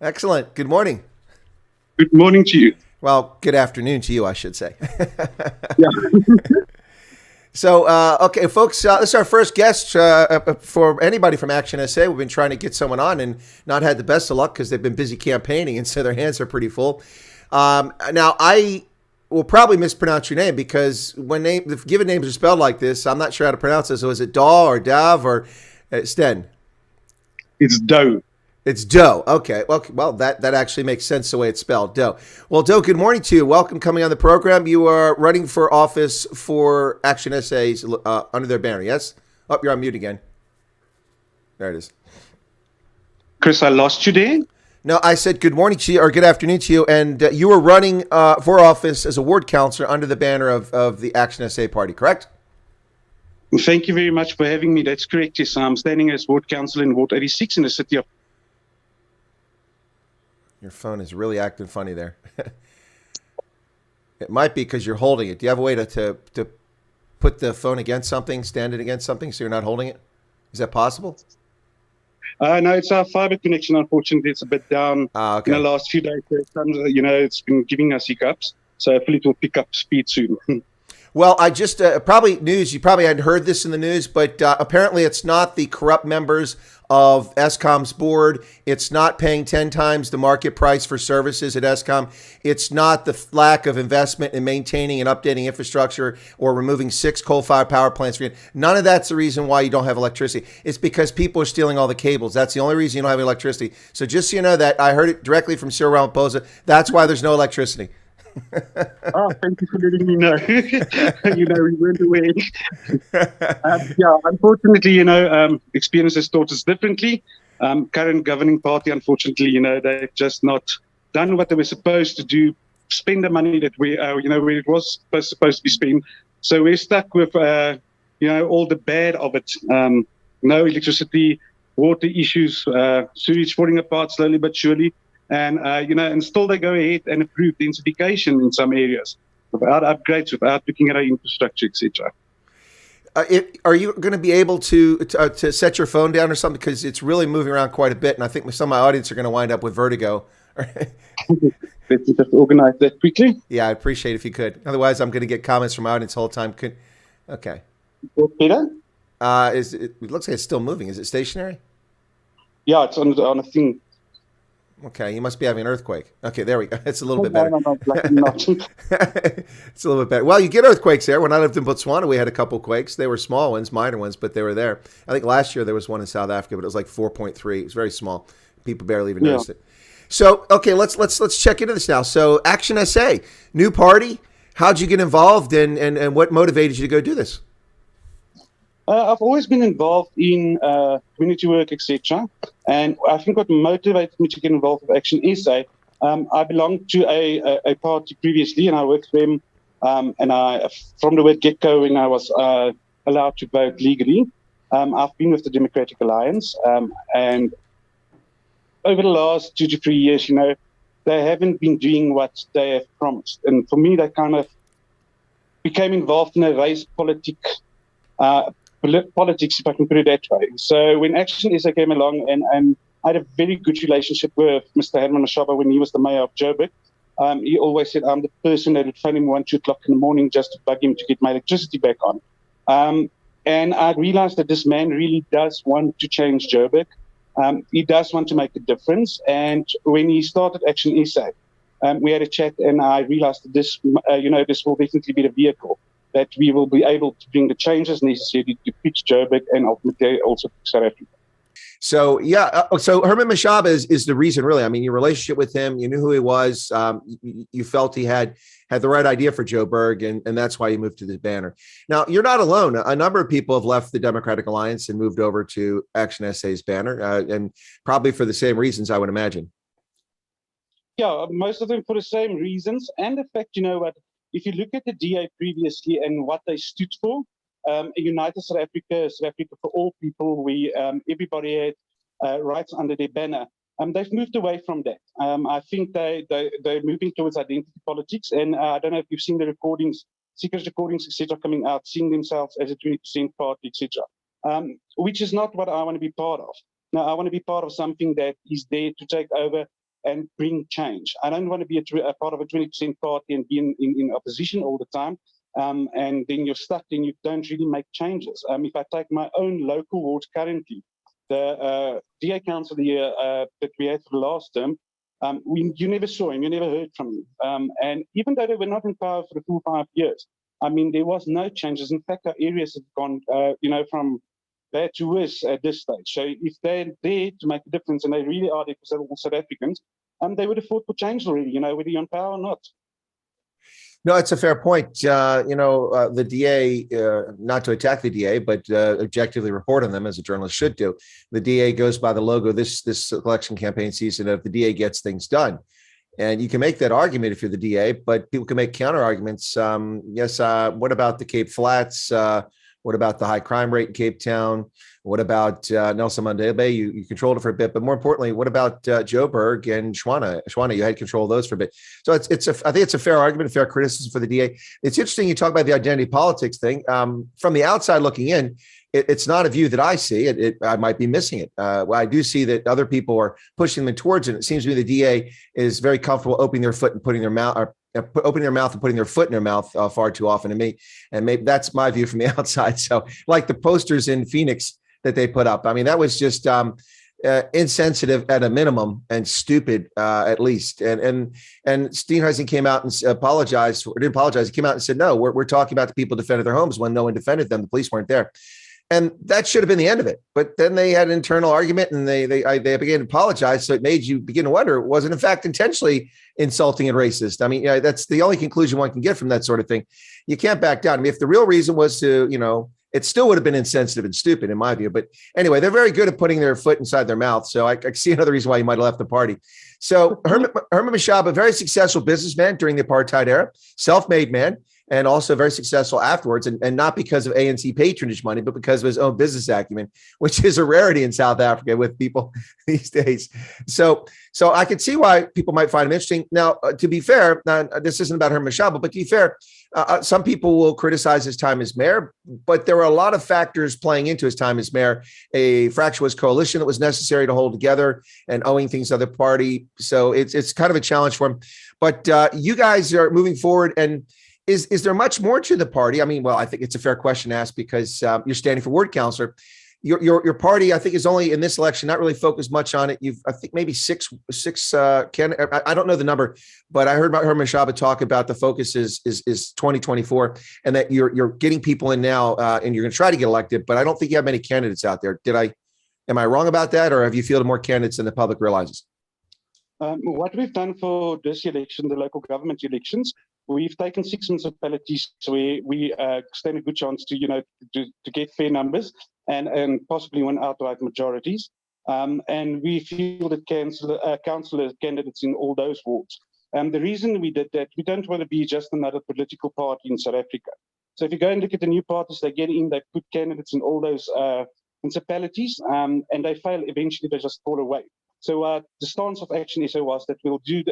Excellent. Good morning. Good morning to you. Well, good afternoon to you, I should say. Yeah. So, okay, folks, this is our first guest for anybody from Action SA. We've been trying to get someone on and not had the best of luck because they've been busy campaigning, and so their hands are pretty full. Now, I will probably mispronounce your name because if given names are spelled like this, I'm not sure how to pronounce it. So, is it Daw or Dav or Sten? It's Dauw. It's Doe. Okay. Well, that actually makes sense the way it's spelled. Doe. Well, Doe, good morning to you. Welcome coming on the program. You are running for office for ActionSA's under their banner, yes? Oh, you're on mute again. There it is. Chris, I lost you there. No, I said good morning to you, or good afternoon to you, and you were running for office as a ward councillor under the banner of the ActionSA party, correct? Thank you very much for having me. That's correct. Yes, I'm standing as ward councillor in Ward 86 in the city of... Your phone is really acting funny there. It might be because you're holding it. Do you have a way to put the phone against something, stand it against something so you're not holding it? Is that possible? No, it's our fiber connection. Unfortunately, it's a bit down Okay. in the last few days. It's been giving us hiccups. So hopefully it will pick up speed soon. Well, I just probably news. You probably hadn't heard this in the news, but apparently it's not the corrupt members of Eskom's board. It's not paying 10 times the market price for services at Eskom. It's not the lack of investment in maintaining and updating infrastructure or removing 6 coal-fired power plants. None of that's the reason why you don't have electricity. It's because people are stealing all the cables. That's the only reason you don't have electricity. So just so you know that, I heard it directly from Cyril Ramaphosa. That's why there's no electricity. Thank you for letting me know. We went away. Unfortunately, experience has taught us differently. Current governing party, unfortunately, they've just not done what they were supposed to do, spend the money that where it was supposed to be spent. So we're stuck with, all the bad of it. No electricity, water issues, sewage falling apart slowly but surely. And still they go ahead and approve densification in some areas without upgrades, without looking at our infrastructure, etc. Are you going to be able to set your phone down or something? Because it's really moving around quite a bit, and I think some of my audience are going to wind up with vertigo. Let's just organize that quickly. Yeah, I'd appreciate it if you could. Otherwise, I'm going to get comments from my audience the whole time. Okay. Peter? It looks like it's still moving. Is it stationary? Yeah, it's on a thing. Okay, you must be having an earthquake. Okay, there we go. It's a little bit better. No, not. It's a little bit better. Well, you get earthquakes there. When I lived in Botswana, we had a couple quakes. They were small ones, minor ones, but they were there. I think last year there was one in South Africa, but it was like 4.3. It was very small. People barely even noticed it. So, okay, let's check into this now. So, Action SA, new party. How'd you get involved, and what motivated you to go do this? I've always been involved in community work, etc. And I think what motivated me to get involved with Action SA, I belonged to a party previously, and I worked for them. And from the word get-go, when I was allowed to vote legally, I've been with the Democratic Alliance. And over the last 2 to 3 years, they haven't been doing what they have promised. And for me, they kind of became involved in a race politics, if I can put it that way. So when Action SA came along, and I had a very good relationship with Mr. Herman Mashaba when he was the mayor of Joburg. He always said, I'm the person that would phone him 1, 2 o'clock in the morning just to bug him to get my electricity back on. And I realized that this man really does want to change Joburg. He does want to make a difference. And when he started Action SA, we had a chat, and I realized that this will definitely be the vehicle that we will be able to bring the changes necessary to fix Joburg and ultimately also fix South Africa. So, yeah. So Herman Mashaba is the reason, really. I mean, your relationship with him, you knew who he was. You felt he had the right idea for Joburg, and that's why you moved to the banner. Now, you're not alone. A number of people have left the Democratic Alliance and moved over to Action SA's banner, and probably for the same reasons, I would imagine. Yeah, most of them for the same reasons. And the fact, if you look at the DA previously and what they stood for, a United South Africa, South Africa for all people, everybody had rights under their banner. They've moved away from that. I think they're moving towards identity politics, and I don't know if you've seen the recordings, secret recordings, etc., coming out, seeing themselves as a 20% party, etc., which is not what I want to be part of. Now, I want to be part of something that is there to take over and bring change. I don't want to be a part of a 20% party and be in opposition all the time. And then you're stuck, then you don't really make changes. If I take my own local wards currently, the DA Council the year that we had for the last term, you never saw him, you never heard from him. And even though they were not in power for the full 5 years, there was no changes. In fact, our areas have gone, from bad to worse at this stage. So if they're there to make a difference, and they really are there because they're all South Africans, they would have fought for change already, whether you're on power or not. No, it's a fair point. The DA, not to attack the DA, but objectively report on them as a journalist should do. The DA goes by the logo this election campaign season of the DA gets things done. And you can make that argument if you're the DA, but people can make counter arguments. What about the Cape Flats? What about the high crime rate in Cape Town? What about Nelson Mandela? You controlled it for a bit, but more importantly, what about Joburg and Shwana? Shwana, you had control of those for a bit. So I think it's a fair argument, a fair criticism for the DA. It's interesting you talk about the identity politics thing. From the outside looking in, it's not a view that I see. I might be missing it. I do see that other people are pushing them towards it. It seems to me the DA is very comfortable opening their foot and putting their mouth, opening their mouth and putting their foot in their mouth far too often. And maybe that's my view from the outside. So, like the posters in Phoenix that they put up, that was just insensitive at a minimum and stupid at least. And Steenhuisen came out and apologized. Or didn't apologize. He came out and said, "No, we're talking about the people who defended their homes when no one defended them. The police weren't there." And that should have been the end of it. But then they had an internal argument and they began to apologize. So it made you begin to wonder, was it in fact intentionally insulting and racist? That's the only conclusion one can get from that sort of thing. You can't back down. If the real reason was to, it still would have been insensitive and stupid in my view. But anyway, they're very good at putting their foot inside their mouth. So I see another reason why you might have left the party. So Herman Mashaba, very successful businessman during the apartheid era, self-made man, and also very successful afterwards, and not because of ANC patronage money, but because of his own business acumen, which is a rarity in South Africa with people these days. So I could see why people might find him interesting. Now, to be fair, this isn't about Herman Mashaba, but to be fair, some people will criticize his time as mayor, but there were a lot of factors playing into his time as mayor. A fractious coalition that was necessary to hold together and owing things to the other party. So it's kind of a challenge for him. But you guys are moving forward, and is there much more to the party? I think it's a fair question to ask because you're standing for ward councillor. Your party, I think, is only in this election not really focused much on it. I think maybe six candidates. I don't know the number, but I heard about Herman Mashaba talk about the focus is 2024, and that you're getting people in now, and you're going to try to get elected. But I don't think you have many candidates out there. Am I wrong about that, or have you fielded more candidates than the public realizes? What we've done for this election, the local government elections, we've taken 6 municipalities where we stand a good chance to get fair numbers and possibly win outright majorities. And we fielded councillor candidates in all those wards. The reason we did that, we don't want to be just another political party in South Africa. So if you go and look at the new parties, they get in, they put candidates in all those municipalities, and they fail. Eventually, they just fall away. So the stance of ActionSA was that we'll do,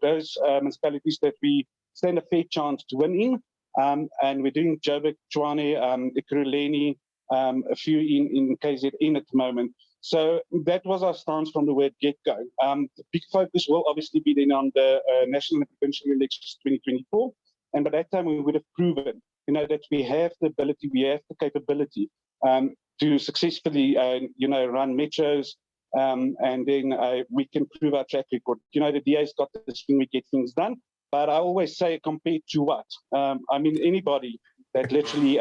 those municipalities that we stand a fair chance to win in, and we're doing Joburg, Tshwane, Ekurhuleni, a few in KZN at the moment. So that was our stance from the word get-go. The big focus will obviously be then on the national and provincial elections 2024, and by that time we would have proven, that we have the ability, we have the capability to successfully, run metros. And then we can prove our track record. The DA's got this thing, we get things done. But I always say, compared to what? Anybody that literally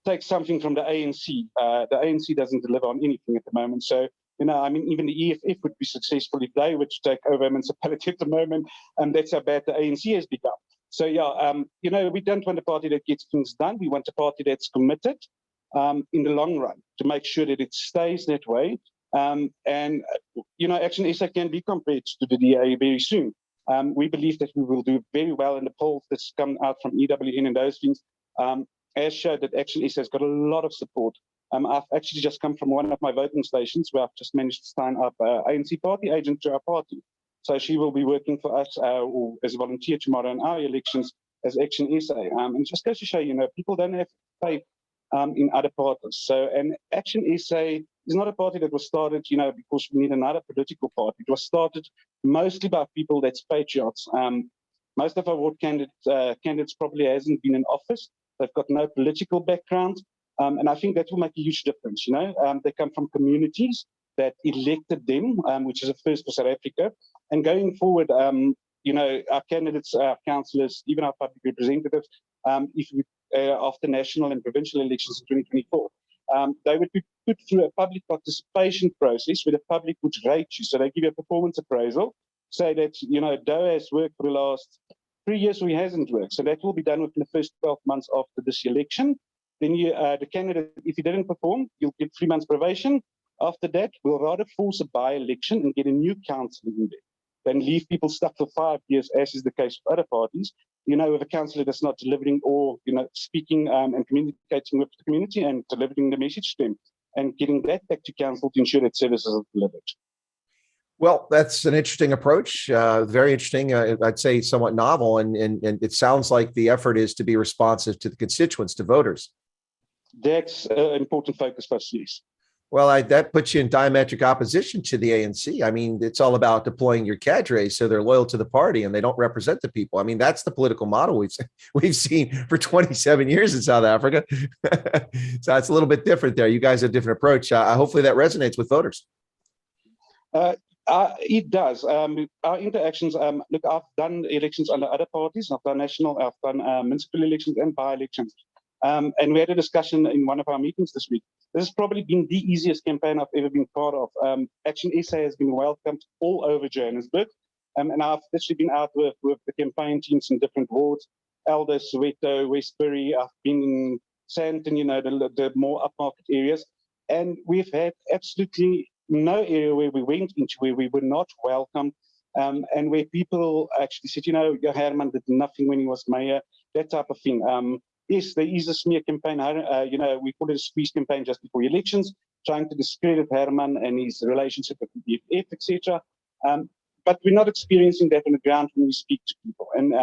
takes something from the ANC, the ANC doesn't deliver on anything at the moment. So, even the EFF would be successful if they were to take over a municipality at the moment. And that's how bad the ANC has become. So, we don't want a party that gets things done. We want a party that's committed in the long run to make sure that it stays that way. ActionSA can be compared to the DA very soon. We believe that we will do very well in the polls that's come out from EWN and those things, has showed that ActionSA has got a lot of support. I've actually just come from one of my voting stations where I've just managed to sign up an ANC party agent to our party. So she will be working for us or as a volunteer tomorrow in our elections as ActionSA. And just goes to show, people don't have faith in other parties. So, and ActionSA is not a party that was started, because we need another political party. It was started mostly by people that's patriots. Most of our ward candidates probably hasn't been in office. They've got no political background. And I think that will make a huge difference. They come from communities that elected them, which is a first for South Africa. And going forward, our candidates, our councillors, even our public representatives, after national and provincial elections in 2024, they would be put through a public participation process where the public would rate you. So they give you a performance appraisal, say that, Dauw has worked for the last 3 years or he hasn't worked. So that will be done within the first 12 months after this election. Then the candidate, if he didn't perform, you'll get 3 months probation. After that, we'll rather force a by-election and get a new councillor in there than leave people stuck for 5 years, as is the case with other parties. With a councillor that's not delivering or, speaking and communicating with the community and delivering the message to them and getting that back to council to ensure that services are delivered. Well, that's an interesting approach. Very interesting. I'd say somewhat novel. And it sounds like the effort is to be responsive to the constituents, to voters. That's an important focus for us, yes. Well, that puts you in diametric opposition to the ANC. I mean, it's all about deploying your cadres so they're loyal to the party and they don't represent the people. I mean, that's the political model we've seen for 27 years in South Africa. So it's a little bit different there. You guys have a different approach. Hopefully that resonates with voters. It does. Our interactions, look, I've done elections under other parties. I've done national, I've done municipal elections and by-elections. And we had a discussion in one of our meetings this week. This has probably been the easiest campaign I've ever been part of. ActionSA has been welcomed all over Johannesburg. And I've literally been out with the campaign teams in different wards, Elder, Soweto, Westbury. I've been in Sandton, the more upmarket areas. And we've had absolutely no area where we went into where we were not welcome. And where people actually said, Herman did nothing when he was mayor, that type of thing. Yes, there is a smear campaign. We call it a squeeze campaign just before elections, trying to discredit Herman and his relationship with the BFF, etc. But we're not experiencing that on the ground when we speak to people. And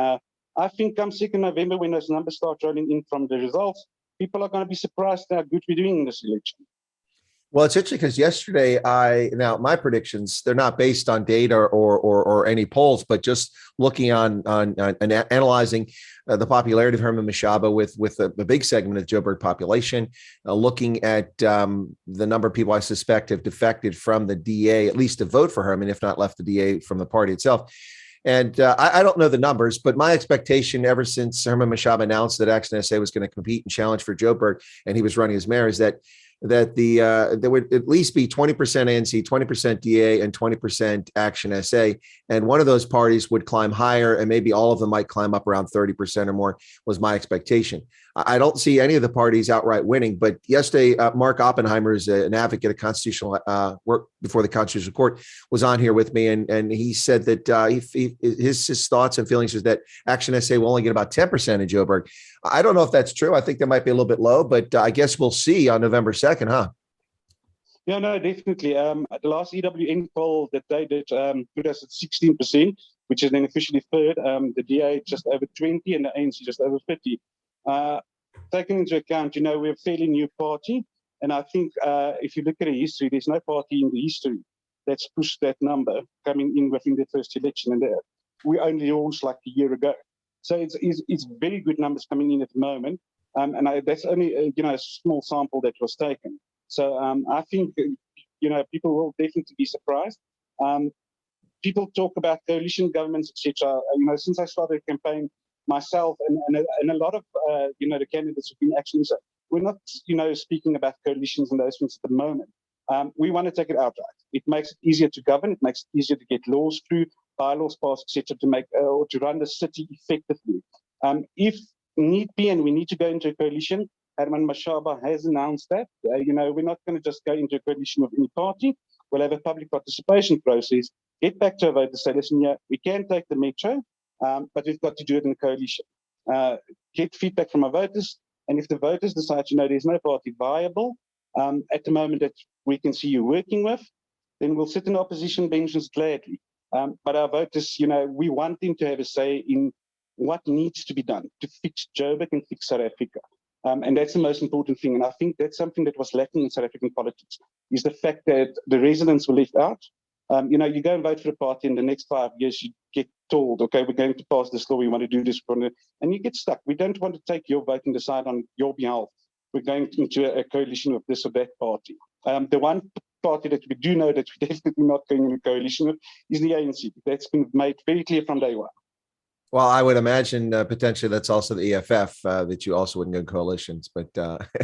I think come 2nd November, when those numbers start rolling in from the results, people are going to be surprised how good we're doing in this election. Well, it's interesting because yesterday, now my predictions, they're not based on data or any polls, but just looking on and analyzing the popularity of Herman Mashaba with a big segment of the Joburg population, looking at the number of people I suspect have defected from the DA, at least to vote for Herman, if not left the DA from the party itself. And I don't know the numbers, but my expectation ever since Herman Mashaba announced that ActionSA was going to compete and challenge for Joburg and he was running as mayor is that there would at least be 20% ANC, 20% DA, and 20% ActionSA. And one of those parties would climb higher, and maybe all of them might climb up around 30% or more, was my expectation. I don't see any of the parties outright winning, but yesterday, Mark Oppenheimer is an advocate of constitutional work before the Constitutional Court, was on here with me, and he said that his thoughts and feelings is that ActionSA will only get about 10% in Joburg. I don't know if that's true. I think that might be a little bit low, but I guess we'll see on November 2nd, huh? Yeah, no, definitely. The last EWN poll that they did put us at 16%, which is then officially third. The DA just over 20 and the ANC just over 50. Taking into account, we're a fairly new party. And I think if you look at the history, there's no party in the history that's pushed that number coming in within the first election. And we only launched like a year ago. So it's very good numbers coming in at the moment. And that's only a small sample that was taken. So I think people will definitely be surprised. People talk about coalition governments, etc. Since I started the campaign myself and a lot of the candidates have been actually so we're not speaking about coalitions and those things at the moment. We want to take it outright. It makes it easier to govern. It makes it easier to get laws through, bylaws passed, etc. To make or to run the city effectively. If need be, and we need to go into a coalition. Herman Mashaba has announced that. We're not going to just go into a coalition with any party. We'll have a public participation process. Get back to our voters, say, listen, we can take the metro, but we've got to do it in a coalition. Get feedback from our voters, and if the voters decide, there's no party viable at the moment that we can see you working with, then we'll sit in opposition benches gladly. But our voters, we want them to have a say in what needs to be done to fix Joburg and fix South Africa. And that's the most important thing. And I think that's something that was lacking in South African politics, is the fact that the residents were left out. You go and vote for a party, and the next 5 years you get told, okay, we're going to pass this law, we want to do this, and you get stuck. We don't want to take your vote and decide on your behalf. We're going into a coalition with this or that party. The one party that we do know that we're definitely not going in a coalition with is the ANC. That's been made very clear from day one. Well, I would imagine potentially that's also the EFF that you also wouldn't go in coalitions, but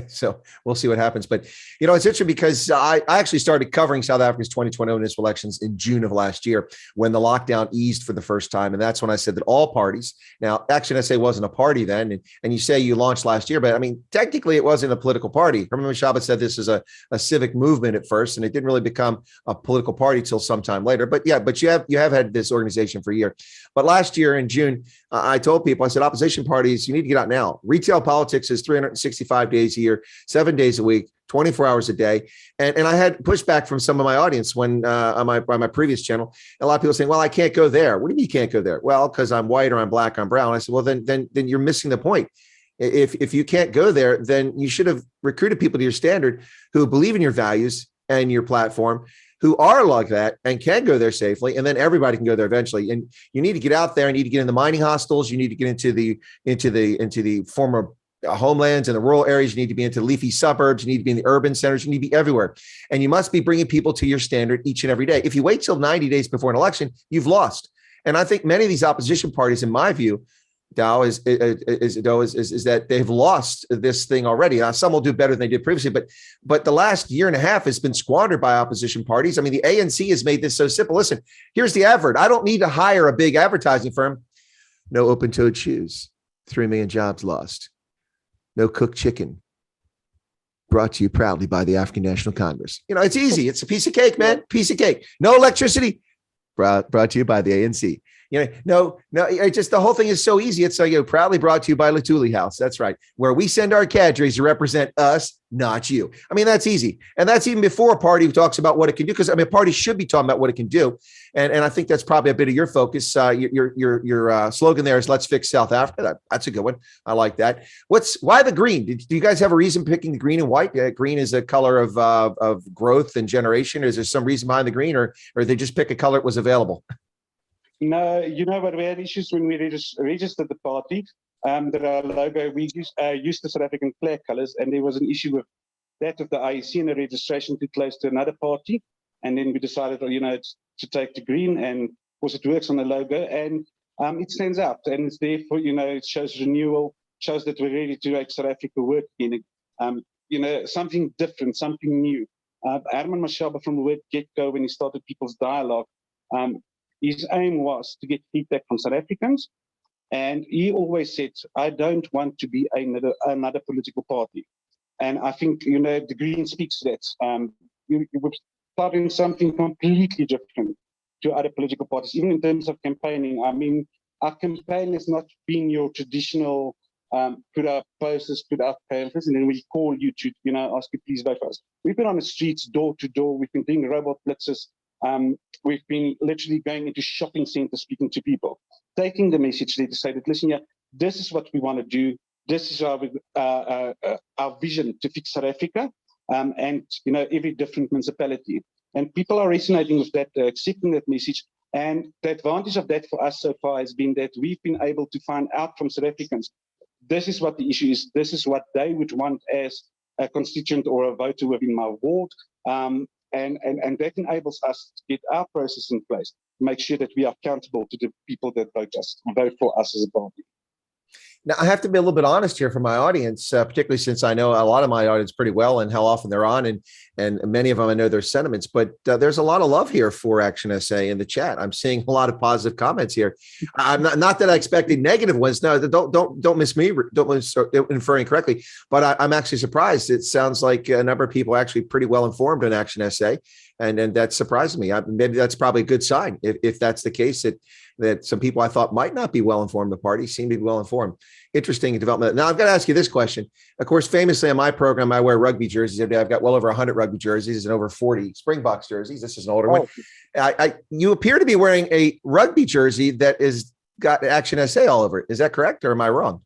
so we'll see what happens. But, it's interesting because I actually started covering South Africa's 2020 municipal elections in June of last year when the lockdown eased for the first time. And that's when I said that all parties, now ActionSA wasn't a party then, and you say you launched last year, but I mean, technically it wasn't a political party. Remember Mashaba said this is a civic movement at first, and it didn't really become a political party till sometime later. But yeah, but you have had this organization for a year. But last year in June, I told people, I said, opposition parties, you need to get out now. Retail politics is 365 days a year, 7 days a week, 24 hours a day. And I had pushback from some of my audience when on my previous channel, a lot of people saying, well, I can't go there. What do you mean you can't go there? Well, because I'm white or I'm black, I'm brown. I said, well, then you're missing the point. If you can't go there, then you should have recruited people to your standard who believe in your values and your platform, who are like that and can go there safely, and then everybody can go there eventually. And you need to get out there. You need to get in the mining hostels. You need to get into the former homelands and the rural areas. You need to be into leafy suburbs. You need to be in the urban centers. You need to be everywhere. And you must be bringing people to your standard each and every day. If you wait till 90 days before an election, you've lost. And I think many of these opposition parties, in my view, Dauw is that they've lost this thing already. Some will do better than they did previously, but the last year and a half has been squandered by opposition parties. I mean, the ANC has made this so simple. Listen, here's the advert. I don't need to hire a big advertising firm. No open-toed shoes. 3 million jobs lost. No cooked chicken. Brought to you proudly by the African National Congress. It's easy. It's a piece of cake, man. Piece of cake. No electricity. Brought to you by the ANC. No, just the whole thing is so easy. It's proudly brought to you by Latuli House. That's right. Where we send our cadres to represent us, not you. I mean, that's easy. And that's even before a party talks about what it can do. Because a party should be talking about what it can do. And I think that's probably a bit of your focus. Your slogan there is "Let's fix South Africa." That's a good one. I like that. Why the green? Do you guys have a reason picking the green and white? Green is a color of growth and generation. Is there some reason behind the green, or they just pick a color that was available? No, but we had issues when we registered the party. That our logo, we used the South African flag colors, and there was an issue with that of the IEC and the registration too close to another party. And then we decided, to take the green, and of course it works on the logo, and it stands out, and it's there for, it shows renewal, shows that we're ready to make South Africa work again. Something different, something new. Herman Mashaba, from the word get-go, when he started People's Dialogue, his aim was to get feedback from South Africans, and he always said, I don't want to be another political party. And I think, the Green speaks to that. You would start in something completely different to other political parties, even in terms of campaigning. I mean, our campaign has not been your traditional put up posters, put up pamphlets, and then we call you to, ask you please vote for us. We've been on the streets, door to door. We've been doing robot blitzes. We've been literally going into shopping centers, speaking to people, taking the message there to say that, listen, this is what we want to do. This is our vision to fix South Africa, and every different municipality. And people are resonating with that, accepting that message. And the advantage of that for us so far has been that we've been able to find out from South Africans, this is what the issue is. This is what they would want as a constituent or a voter within my ward. And that enables us to get our process in place, make sure that we are accountable to the people that vote for us as a party. Now, I have to be a little bit honest here for my audience, particularly since I know a lot of my audience pretty well and how often they're on, and many of them I know their sentiments. But there's a lot of love here for ActionSA in the chat. I'm seeing a lot of positive comments here. I'm not that I expected negative ones. No, don't miss me. Don't infer incorrectly. But I'm actually surprised. It sounds like a number of people are actually pretty well informed on ActionSA, and that surprised me. Maybe that's probably a good sign if that's the case. That some people I thought might not be well informed, the party seem to be well informed. Interesting development. Now I've got to ask you this question. Of course, famously on my program, I wear rugby jerseys every day. I've got well over 100 rugby jerseys and over 40 Springboks jerseys. This is an older one. You appear to be wearing a rugby jersey that is got ActionSA all over it. Is that correct, or am I wrong?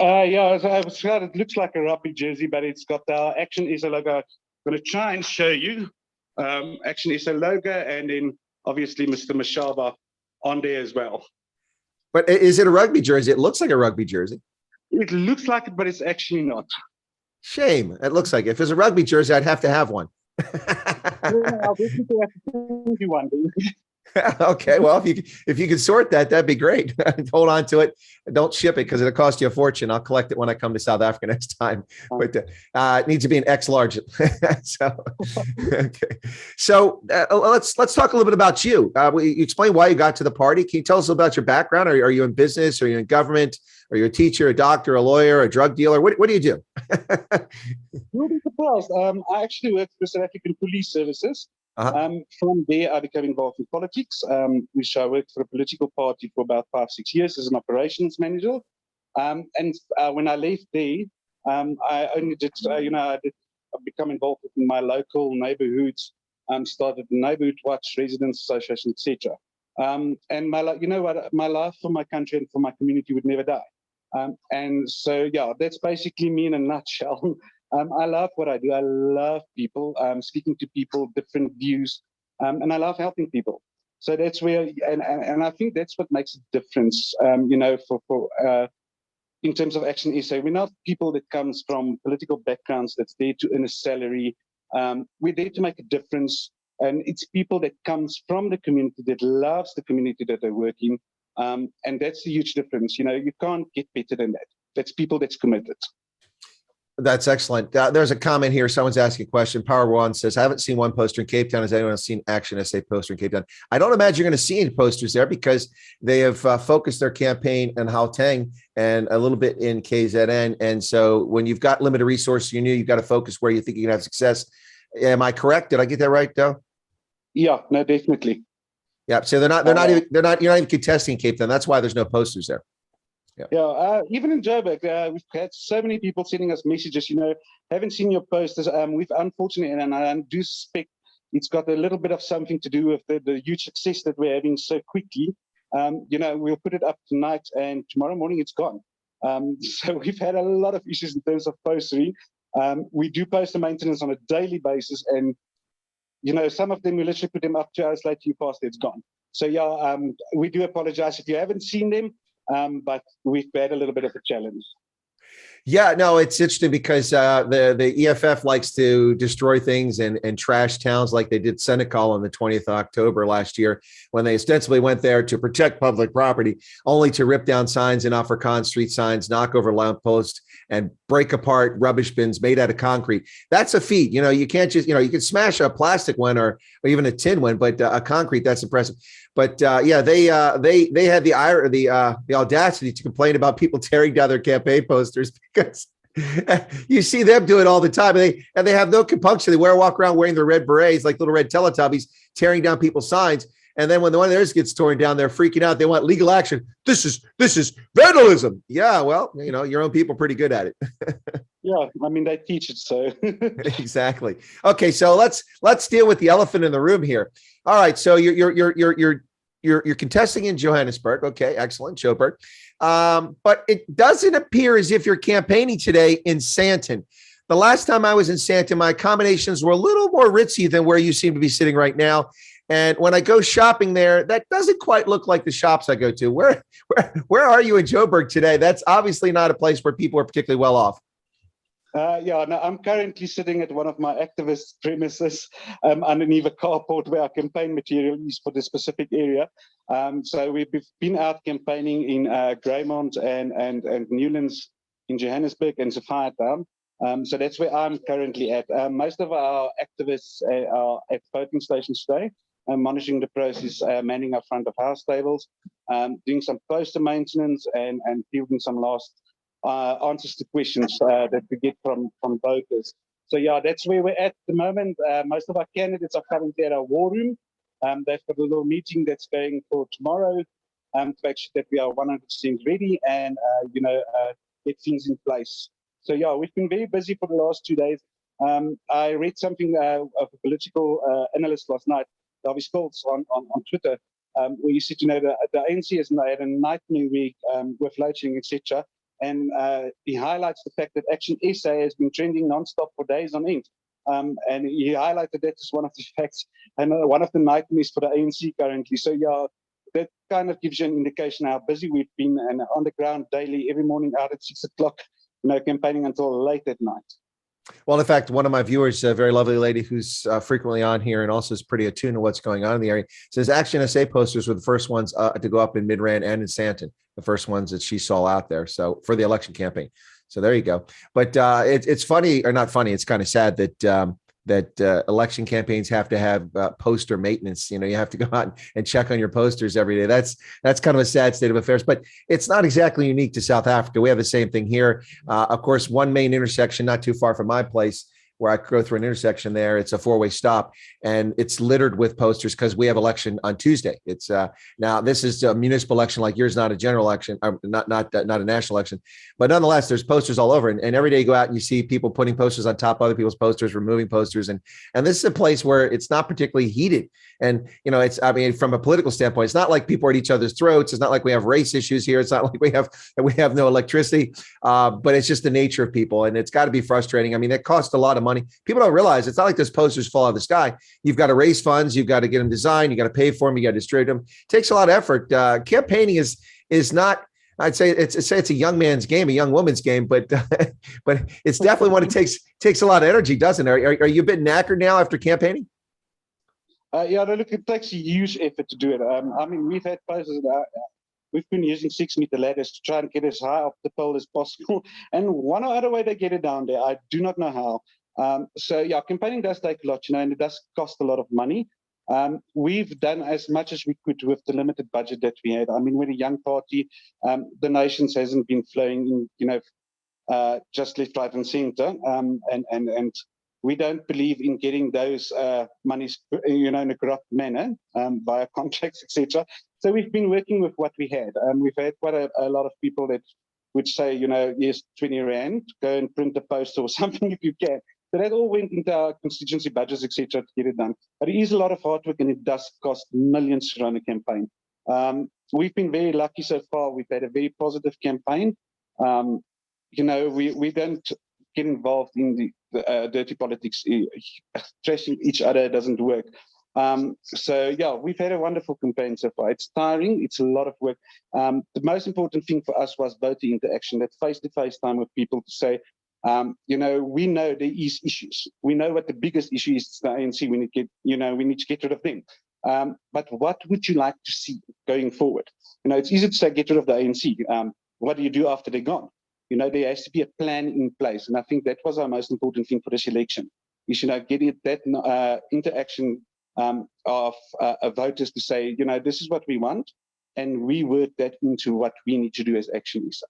Yeah, so I was glad it looks like a rugby jersey, but it's got our Action SA logo. I'm going to try and show you Action SA logo, and then obviously Mr. Mashaba on there as well. But is it a rugby jersey? It looks like a rugby jersey. It looks like it, but it's actually not. Shame. It looks like it. If it's a rugby jersey, I'd have to have one. I'll definitely have to send you one. Okay, well, if you could sort that, that'd be great. Hold on to it. Don't ship it because it'll cost you a fortune. I'll collect it when I come to South Africa next time. But it needs to be an X large. So, okay. So let's talk a little bit about you. You explain why you got to the party. Can you tell us about your background? Are you in business? Are you in government? Are you a teacher, a doctor, a lawyer, a drug dealer? What do you do? You'll be surprised. I actually work for South African Police Services. Uh-huh. From there, I became involved in politics, which I worked for a political party for about 5-6 years as an operations manager. And when I left there, I only did, I've become involved in my local neighborhoods, started the neighborhood watch, residents association, etc. And my life for my country and for my community would never die. And so, yeah, that's basically me in a nutshell. I love what I do. I love people, speaking to people, different views, and I love helping people. So that's where, and I think that's what makes a difference, for in terms of Action SA. We're not people that comes from political backgrounds that's there to earn a salary. We're there to make a difference, and it's people that comes from the community that loves the community that they work in, and that's a huge difference. You can't get better than that. That's people that's committed. That's excellent. There's a comment here. Someone's asking a question. Power One says, I haven't seen one poster in Cape Town. Has anyone seen Action SA poster in Cape Town? I don't imagine you're going to see any posters there because they have focused their campaign in Gauteng and a little bit in KZN. And so when you've got limited resources, you've got to focus where you think you can have success. Am I correct? Did I get that right, Dauw? Yeah, no, definitely. Yeah. So you're not even contesting Cape Town. That's why there's no posters there. Yeah, even in Joburg, we've had so many people sending us messages, haven't seen your posters. We've unfortunately, and I do suspect it's got a little bit of something to do with the huge success that we're having so quickly. We'll put it up tonight and tomorrow morning it's gone. So we've had a lot of issues in terms of postering. We do poster maintenance on a daily basis, and some of them we literally put them up 2 hours later, you passed, it's gone. So yeah, we do apologize if you haven't seen them. But we've had a little bit of a challenge. Yeah, no, it's interesting because the EFF likes to destroy things and trash towns like they did Senegal on the 20th of October last year when they ostensibly went there to protect public property, only to rip down signs and Afrikaans street signs, knock over lampposts, and break apart rubbish bins made out of concrete. That's a feat. You can't just, you can smash a plastic one or even a tin one, but a concrete, that's impressive. But yeah, they had the audacity to complain about people tearing down their campaign posters because you see them do it all the time, and they have no compunction. They walk around wearing their red berets like little red Teletubbies, tearing down people's signs. And then when the one of theirs gets torn down, they're freaking out. They want legal action. This is vandalism. Yeah, well, your own people are pretty good at it. Yeah, I mean, they teach it, so. Exactly. Okay, so let's deal with the elephant in the room here. All right, so you're contesting in Johannesburg. Okay, excellent, Joburg. But it doesn't appear as if you're campaigning today in Sandton. The last time I was in Sandton, my accommodations were a little more ritzy than where you seem to be sitting right now. And when I go shopping there, that doesn't quite look like the shops I go to. Where are you in Joburg today? That's obviously not a place where people are particularly well off. No, I'm currently sitting at one of my activist premises underneath a carport where our campaign material is for the specific area. So we've been out campaigning in Greymont and Newlands in Johannesburg and Sophiatown. So that's where I'm currently at. Most of our activists are at voting stations today, monitoring the process, manning our front of house tables, doing some poster maintenance and fielding some last answers to questions that we get from voters. So yeah, that's where we're at the moment. Most of our candidates are currently at our war room. They've got a little meeting that's going for tomorrow to make sure that we are 100% ready and get things in place. So yeah, we've been very busy for the last 2 days. I read something of a political analyst last night, Dauw Steyn, on Twitter, where he said, the ANC has had a nightmare week with load shedding, etc. And he highlights the fact that Action SA has been trending nonstop for days on end. And he highlighted that as one of the facts and one of the nightmares for the ANC currently. So, yeah, that kind of gives you an indication how busy we've been and on the ground daily, every morning out at 6 o'clock, campaigning until late at night. Well, in fact, one of my viewers, a very lovely lady who's frequently on here and also is pretty attuned to what's going on in the area, says Action SA posters were the first ones to go up in Midrand and in Sandton, the first ones that she saw out there. So for the election campaign. So there you go. But it's funny, or not funny, it's kind of sad that election campaigns have to have poster maintenance. You have to go out and check on your posters every day. That's kind of a sad state of affairs, but it's not exactly unique to South Africa. We have the same thing here. Of course, one main intersection not too far from my place, where I go through an intersection there. It's a four-way stop, and it's littered with posters because we have election on Tuesday. It's now this is a municipal election like yours, not a general election, not a national election, but nonetheless, there's posters all over, and every day you go out and you see people putting posters on top of other people's posters, removing posters, and this is a place where it's not particularly heated. And it's, I mean, from a political standpoint, it's not like people are at each other's throats. It's not like we have race issues here. It's not like we have no electricity, but it's just the nature of people, and it's got to be frustrating. I mean, it costs a lot of money. People don't realize it's not like those posters fall out of the sky. You've got to raise funds. You've got to get them designed. You got to pay for them. You got to distribute them. It takes a lot of effort. Campaigning is not. I'd say it's a young man's game, a young woman's game, but it's definitely one that takes a lot of energy, doesn't it? Are you a bit knackered now after campaigning? Yeah, no, look, it takes a huge effort to do it. I mean, we've had posters. We've been using 6-meter ladders to try and get as high up the pole as possible. And one or other way they get it down there, I do not know how. So yeah, campaigning does take a lot, and it does cost a lot of money. We've done as much as we could with the limited budget that we had. I mean, we're a young party. Donations hasn't been flowing in, just left, right, and centre. And we don't believe in getting those monies, in a corrupt manner via contracts, etc. So we've been working with what we had. We've had quite a lot of people that would say, yes, 20 Rand, go and print a poster or something if you can. So that all went into our constituency budgets, etc., to get it done. But it is a lot of hard work, and it does cost millions to run a campaign. We've been very lucky so far. We've had a very positive campaign. We don't get involved in the dirty politics. Trashing each other doesn't work. So yeah, we've had a wonderful campaign so far. It's tiring. It's a lot of work. The most important thing for us was voter interaction, that face-to-face time with people to say, we know there is issues. We know what the biggest issue is. It's the ANC. We need to get rid of them. But what would you like to see going forward? It's easy to say get rid of the ANC. What do you do after they're gone? There has to be a plan in place, and I think that was our most important thing for this election. Is getting that interaction of voters to say, this is what we want, and we work that into what we need to do as ActionSA.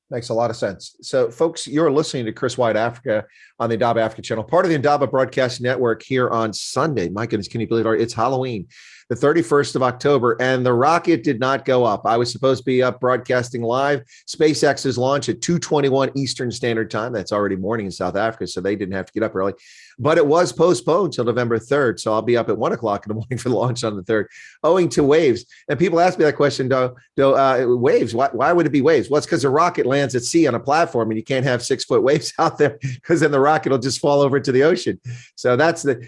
Makes a lot of sense. So, folks, you're listening to Chris Wyatt Africa on the Indaba Africa channel, part of the Indaba Broadcast Network here on Sunday. My goodness, can you believe it? It's Halloween, the 31st of October, and the rocket did not go up. I was supposed to be up broadcasting live. SpaceX's launch at 2:21 Eastern Standard Time. That's already morning in South Africa, so they didn't have to get up early. But it was postponed till November 3rd, so I'll be up at 1 o'clock in the morning for the launch on the 3rd, owing to waves. And people ask me that question, waves, why would it be waves? Well, it's because the rocket lands at sea on a platform, and you can't have 6-foot waves out there because then the rocket will just fall over into the ocean. So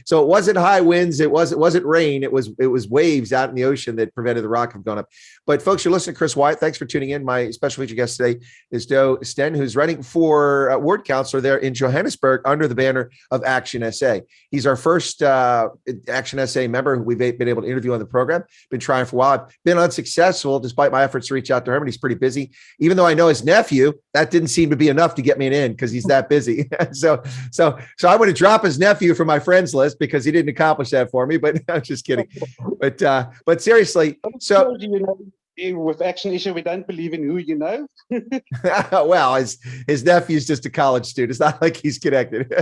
so it wasn't high winds, it wasn't rain, it was waves out in the ocean that prevented the rocket from going up. But folks, you're listening to Chris Wyatt. Thanks for tuning in. My special featured guest today is Dauw Steyn, who's running for ward councillor there in Johannesburg under the banner of ActionSA. He's our first ActionSA member who we've been able to interview on the program. Been trying for a while. I've been unsuccessful despite my efforts to reach out to him, and he's pretty busy. Even though I know his nephew, that didn't seem to be enough to get me in because he's that busy. So I want to drop his nephew from my friends list because he didn't accomplish that for me. But I'm just kidding. But seriously, so. With ActionSA, we don't believe in who you know. Well, his nephew's just a college student. It's not like he's connected.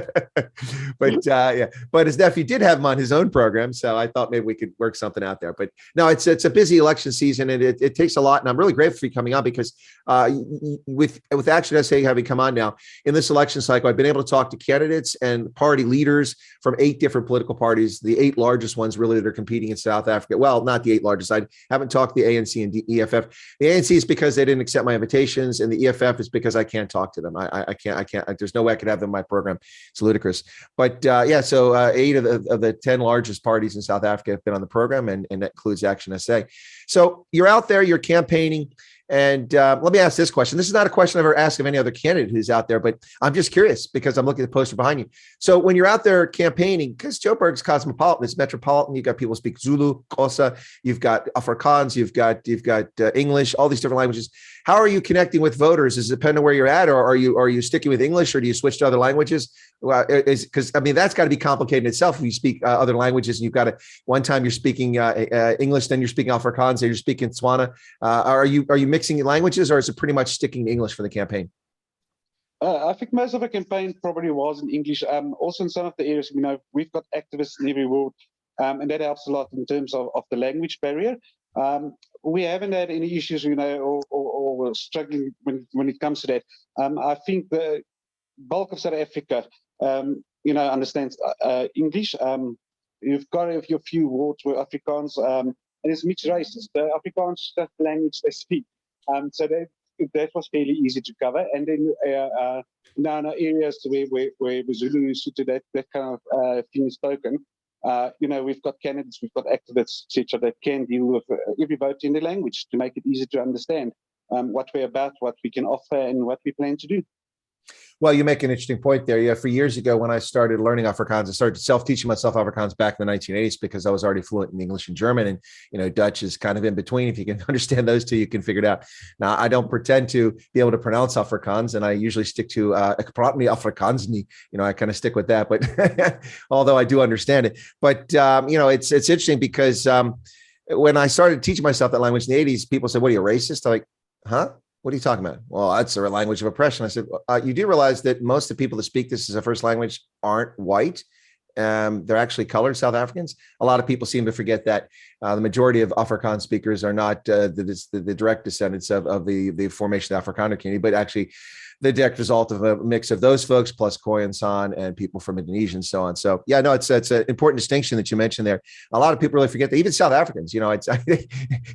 But his nephew did have him on his own program, so I thought maybe we could work something out there. But no, it's a busy election season, and it takes a lot. And I'm really grateful for you coming on because with ActionSA having come on now in this election cycle, I've been able to talk to candidates and party leaders from 8 different political parties, the 8 largest ones really that are competing in South Africa. Well, not the 8 largest. I haven't talked to the ANC and the EFF. The ANC is because they didn't accept my invitations, and the EFF is because I can't talk to them. I can't. There's no way I could have them in my program. It's ludicrous. But so 8 of the 10 largest parties in South Africa have been on the program, and that includes ActionSA. So you're out there, you're campaigning. And let me ask this question. This is not a question I've ever asked of any other candidate who's out there, but I'm just curious because I'm looking at the poster behind you. So when you're out there campaigning, because Joburg's cosmopolitan, it's metropolitan, you've got people who speak Zulu, Xhosa, you've got Afrikaans, you've got English, all these different languages. How are you connecting with voters? Does it depend on where you're at, or are you sticking with English, or do you switch to other languages? Because that's got to be complicated in itself. If you speak other languages, and you've got one time you're speaking English, then you're speaking Afrikaans, then you're speaking Tswana. Are you mixing languages, or is it pretty much sticking to English for the campaign? I think most of the campaign probably was in English. Also in some of the areas, we've got activists in every ward, and that helps a lot in terms of the language barrier. We haven't had any issues, or struggling when it comes to that. I think the bulk of South Africa, understands English. You've got a few wards where Afrikaans, and it's mixed races. The Afrikaans is the language they speak. So that was fairly easy to cover. And then now in areas where Zulu is that kind of thing is spoken, we've got candidates, we've got activists, etc., that can deal with every vote in the language to make it easy to understand what we're about, what we can offer, and what we plan to do. Well, you make an interesting point there. Yeah, for years ago, when I started learning Afrikaans, I started self-teaching myself Afrikaans back in the 1980s because I was already fluent in English and German, and Dutch is kind of in between. If you can understand those two, you can figure it out. Now, I don't pretend to be able to pronounce Afrikaans, and I usually stick to ek praat nie Afrikaans nie. I kind of stick with that, but although I do understand it. But it's interesting because when I started teaching myself that language in the 80s, people said, "What are you, racist?" I'm like, huh? What are you talking about? Well, that's a language of oppression. I said, you do realize that most of the people that speak this as a first language aren't white. They're actually colored South Africans. A lot of people seem to forget that the majority of Afrikaans speakers are not the direct descendants of the formation of the Afrikaner community, but actually the direct result of a mix of those folks plus Khoi and San and people from Indonesia and so on. So yeah, no, it's an important distinction that you mentioned there. A lot of people really forget that even South Africans, it's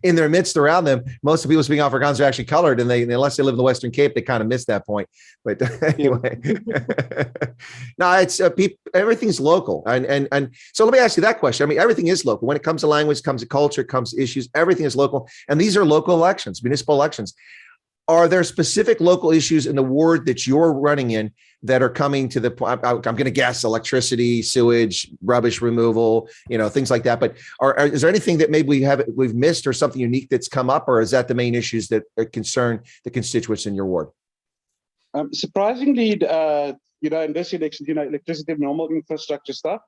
in their midst around them, most of the people speaking Afrikaans are actually colored, and unless they live in the Western Cape, they kind of miss that point. But anyway, no, it's everything's local. And so let me ask you that question. I mean, everything is local. When it comes to language, comes to culture, comes to issues, everything is local. And these are local elections, municipal elections. Are there specific local issues in the ward that you're running in that are coming to the point? I'm going to guess electricity, sewage, rubbish removal, things like that. But is there anything that maybe we've missed, or something unique that's come up, or is that the main issues that concern the constituents in your ward? Surprisingly, in this election, electricity, normal infrastructure stuff,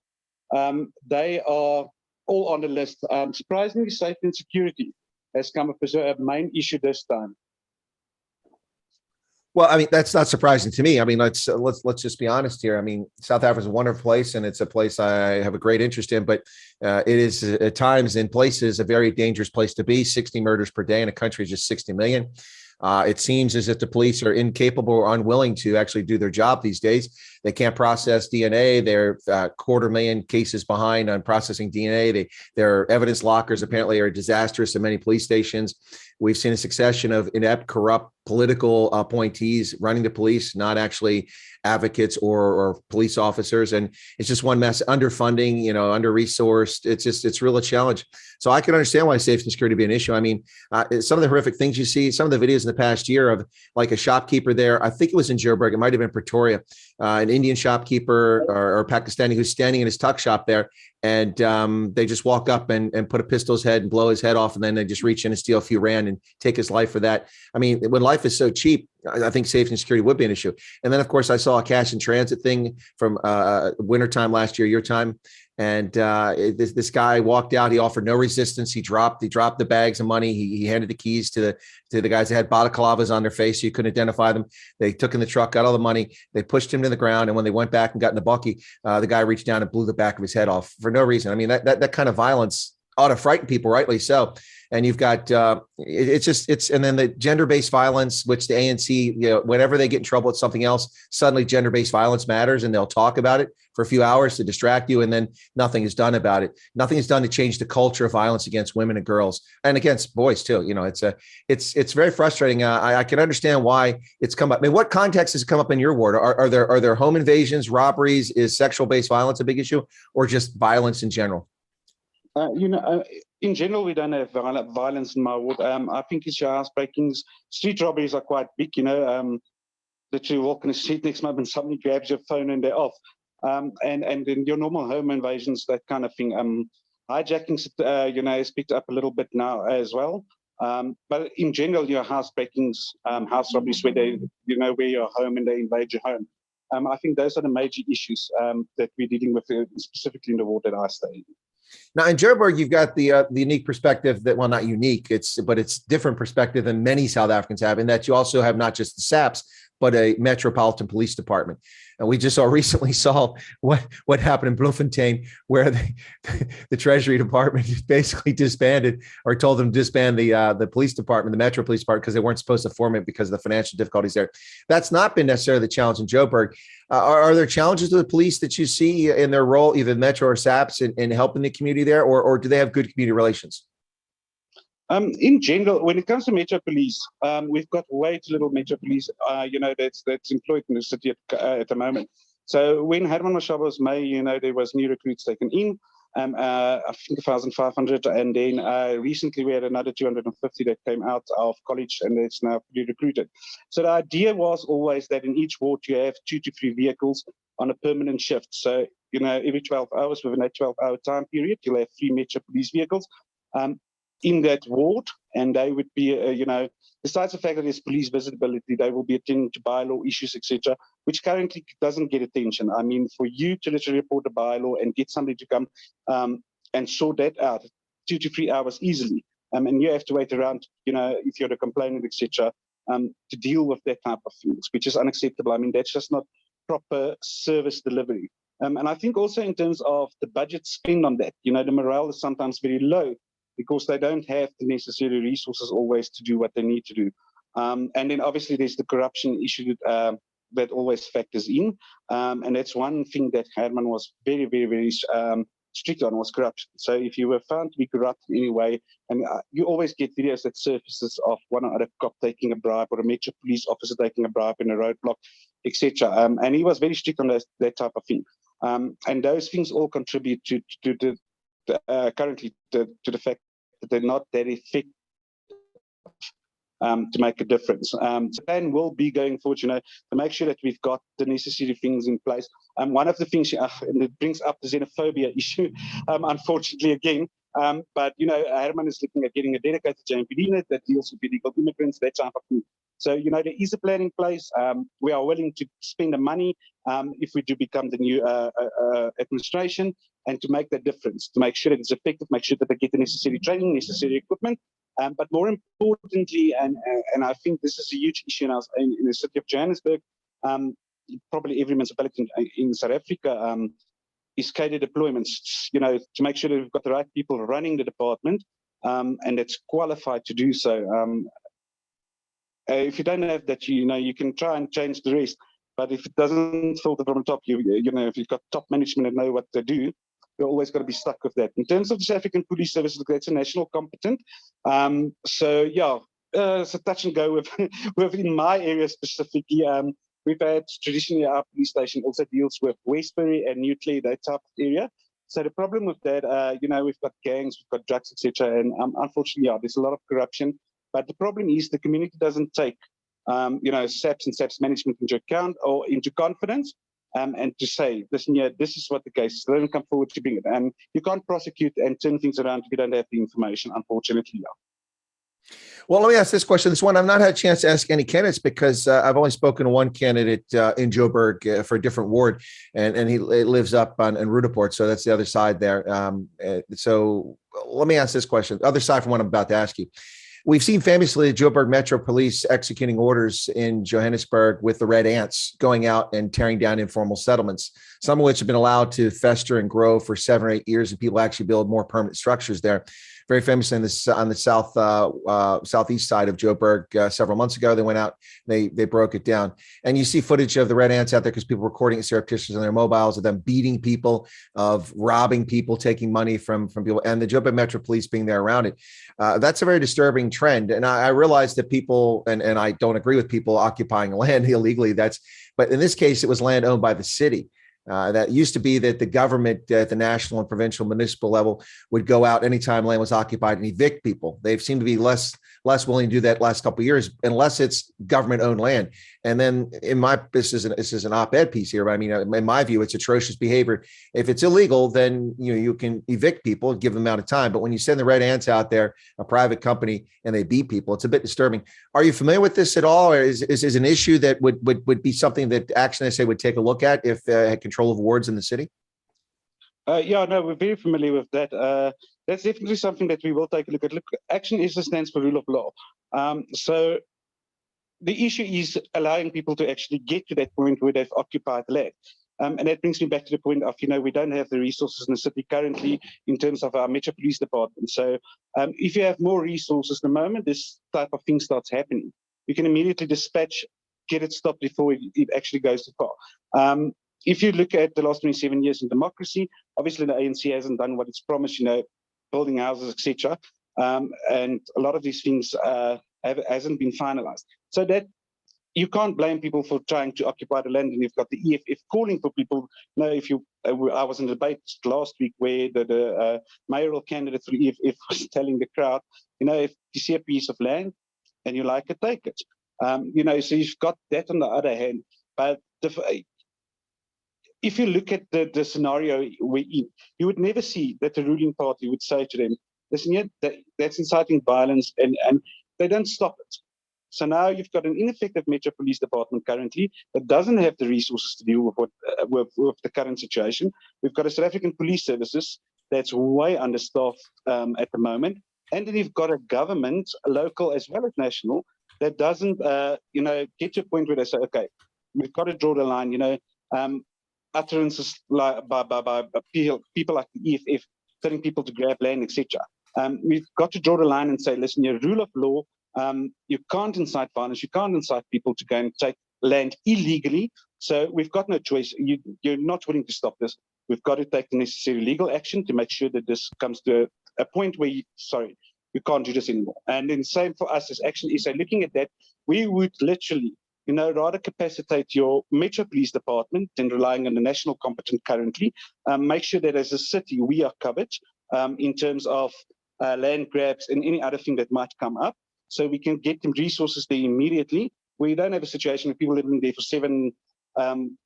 they are all on the list. Surprisingly, safety and security has come up as a main issue this time. Well, I mean, that's not surprising to me. I mean, let's just be honest here. I mean, South Africa is a wonderful place, and it's a place I have a great interest in, but it is at times in places a very dangerous place to be. 60 murders per day in a country of just 60 million. It seems as if the police are incapable or unwilling to actually do their job these days. They can't process DNA. They're 250,000 cases behind on processing DNA. Their evidence lockers apparently are disastrous in many police stations. We've seen a succession of inept, corrupt political appointees running the police, not actually advocates or police officers. And it's just one mess. Underfunding, under-resourced. It's really a challenge. So I can understand why safety and security be an issue. I mean, some of the horrific things you see, some of the videos in the past year of like a shopkeeper there, I think it was in Joburg, it might have been Pretoria, an Indian shopkeeper or Pakistani who's standing in his tuck shop there. And they just walk up and put a pistol to his head and blow his head off. And then they just reach in and steal a few rand and take his life for that. I mean, when life is so cheap, I think safety and security would be an issue. And then, of course, I saw a cash in transit thing from wintertime last year, your time. And this guy walked out. He offered no resistance. He dropped the bags of money. He handed the keys to the guys that had balaclavas on their face, so you couldn't identify them. They took in the truck, got all the money. They pushed him to the ground. And when they went back and got in the bucky, the guy reached down and blew the back of his head off for no reason. I mean, that kind of violence ought to frighten people, rightly so. And you've got and then the gender-based violence, which the ANC, whenever they get in trouble with something else, suddenly gender-based violence matters, and they'll talk about it for a few hours to distract you, and then nothing is done about it. Nothing is done to change the culture of violence against women and girls, and against boys too. It's very frustrating. I can understand why it's come up. I mean, what context has it come up in your ward? Are there home invasions, robberies? Is sexual-based violence a big issue, or just violence in general? In general, we don't have violence in my ward. I think it's your housebreakings. Street robberies are quite big, that you walk in the street next month and somebody grabs your phone and they're off. And then your normal home invasions, that kind of thing. Hijackings, is picked up a little bit now as well. But in general, your housebreakings, house robberies where they, where you're home and they invade your home. I think those are the major issues that we're dealing with, specifically in the ward that I stay in. Now in Joburg, you've got the unique perspective that, well, not unique, but it's different perspective than many South Africans have, in that you also have not just the SAPs, but a metropolitan police department. And we just recently saw what happened in Bloemfontein, where the Treasury Department basically disbanded, or told them to disband the police department, the Metro Police Department, because they weren't supposed to form it because of the financial difficulties there. That's not been necessarily the challenge in Joburg. Are there challenges to the police that you see in their role, either Metro or SAPs, in helping the community there, or do they have good community relations? In general, when it comes to Metro Police, we've got way too little Metro Police, that's employed in the city at the moment. So when Herman Mashaba was mayor, there was new recruits taken in, I think 1,500, and then recently we had another 250 that came out of college, and it's now fully recruited. So the idea was always that in each ward you have 2 to 3 vehicles on a permanent shift. So, every 12 hours within a 12-hour time period, you'll have 3 Metro Police vehicles in that ward, and they would be, besides the fact that there's police visibility, they will be attending to bylaw issues, etc., which currently doesn't get attention. I mean, for you to literally report a bylaw and get somebody to come and sort that out 2 to 3 hours easily, and you have to wait around, if you're a complainant, etc., to deal with that type of things, which is unacceptable. I mean, that's just not proper service delivery. And I think also in terms of the budget spent on that, the morale is sometimes very low, because they don't have the necessary resources always to do what they need to do. And then obviously there's the corruption issue that always factors in. And that's one thing that Herman was very, very, very strict on, was corruption. So if you were found to be corrupt in any way, and you always get videos that surfaces of one or other cop taking a bribe, or a Metro Police officer taking a bribe in a roadblock, etc. And he was very strict on that type of thing. And those things all contribute to currently to the fact that they're not that effective to make a difference. The plan will be going forward, to make sure that we've got the necessary things in place. One of the things, and it brings up the xenophobia issue, unfortunately again, but Herman is looking at getting a dedicated JMPD unit that deals with illegal immigrants, that type of thing. So, there is a plan in place. We are willing to spend the money if we do become the new administration, and to make that difference, to make sure that it's effective, make sure that they get the necessary training, necessary equipment. But more importantly, and I think this is a huge issue in the city of Johannesburg, probably every municipality in South Africa, is cadre deployments, to make sure that we've got the right people running the department, and that's qualified to do so. If you don't have that, you can try and change the rest. But if it doesn't filter from the top, if you've got top management that know what they do, you're always going to be stuck with that. In terms of the South African Police Service, that's a national competent. It's a touch and go within my area specifically. We've had traditionally our police station also deals with Westbury and Nicklin, that type of area. So the problem with that, we've got gangs, we've got drugs, etc. And unfortunately, there's a lot of corruption. But the problem is the community doesn't take, SAPs and SAPs management into account or into confidence, and to say, listen, this is what the case is. They don't come forward to bring it. And you can't prosecute and turn things around if you don't have the information, unfortunately. Well, let me ask this question. This one, I've not had a chance to ask any candidates, because I've only spoken to one candidate in Joburg for a different ward, and he lives up in Rudaport, so that's the other side there. So let me ask this question, other side from what I'm about to ask you. We've seen famously the Joburg Metro Police executing orders in Johannesburg with the red ants going out and tearing down informal settlements, some of which have been allowed to fester and grow for 7 or 8 years, and people actually build more permanent structures there. Very famously on the southeast side of Joburg several months ago, they went out, they broke it down, and you see footage of the red ants out there because people recording it surreptitiously on their mobiles of them beating people, of robbing people, taking money from people, and the Joburg Metro Police being there around it. That's a very disturbing trend, and I realize that people, and I don't agree with people occupying land illegally. But in this case, it was land owned by the city. That used to be that the government at the national and provincial municipal level would go out anytime land was occupied and evict people. They've seemed to be less willing to do that last couple of years, unless it's government owned land. And then this is an op-ed piece here, but I mean, in my view, it's atrocious behavior. If it's illegal, then you can evict people and give them amount of time. But when you send the red ants out there, a private company, and they beat people, it's a bit disturbing. Are you familiar with this at all? Or is an issue that would be something that ActionSA would take a look at if had control of wards in the city? Yeah, no, we're very familiar with that. That's definitely something that we will take a look at. Look, ActionSA stands for rule of law. So the issue is allowing people to actually get to that point where they've occupied land. And that brings me back to the point of, we don't have the resources in the city currently in terms of our Metro Police Department. So if you have more resources, the moment this type of thing starts happening, you can immediately dispatch, get it stopped before it actually goes too far. If you look at the last 27 years in democracy, obviously the ANC hasn't done what it's promised, building houses, etc. And a lot of these things hasn't been finalized. So that you can't blame people for trying to occupy the land, and you've got the EFF calling for people. I was in a debate last week where the mayoral candidate for EFF was telling the crowd, if you see a piece of land and you like it, take it. So you've got that on the other hand. But if you look at the scenario we're in, you would never see that the ruling party would say to them, listen, that's inciting violence, and they don't stop it. So now you've got an ineffective Metro Police Department currently that doesn't have the resources to deal with the current situation. We've got a South African Police Services that's way understaffed at the moment. And then you've got a government, local as well as national, that doesn't, get to a point where they say, okay, we've got to draw the line, utterances like by people like the EFF, telling people to grab land, etc. We've got to draw the line and say, listen, your rule of law, you can't incite violence, you can't incite people to go and take land illegally. So we've got no choice. You're not willing to stop this. We've got to take the necessary legal action to make sure that this comes to a point where you can't do this anymore. And then same for us as ActionSA. Looking at that, we would literally, rather capacitate your Metro Police Department than relying on the national competent currently. Make sure that as a city we are covered in terms of land grabs and any other thing that might come up, so we can get them resources there immediately, where you don't have a situation where people living there for 7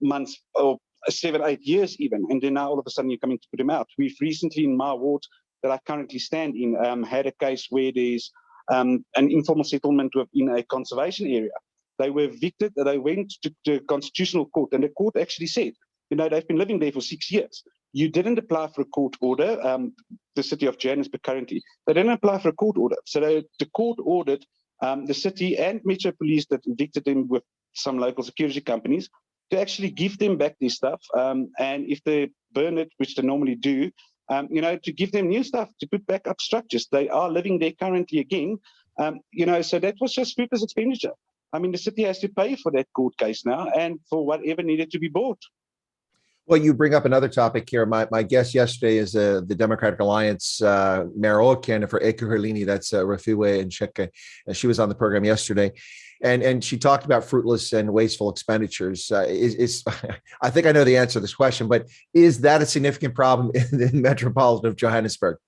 months or 7, 8 years even, and then now all of a sudden you're coming to put them out. We've recently in my ward that I currently stand in had a case where there's an informal settlement within a conservation area. They were evicted, they went to the Constitutional Court, and the court actually said, they've been living there for 6 years. You didn't apply for a court order, the city of Johannesburg currently. They didn't apply for a court order. So the court ordered the city and Metro Police that evicted them with some local security companies to actually give them back their stuff. And if they burn it, which they normally do, to give them new stuff, to put back up structures. They are living there currently again. So that was just fruitless expenditure. I mean, the city has to pay for that court case now and for whatever needed to be bought. Well, you bring up another topic here. My guest yesterday is the Democratic Alliance mayoral candidate for Ekurhuleni. That's Refiwe Nsheke. She was on the program yesterday, and she talked about fruitless and wasteful expenditures. I think I know the answer to this question, but is that a significant problem in the metropolitan of Johannesburg?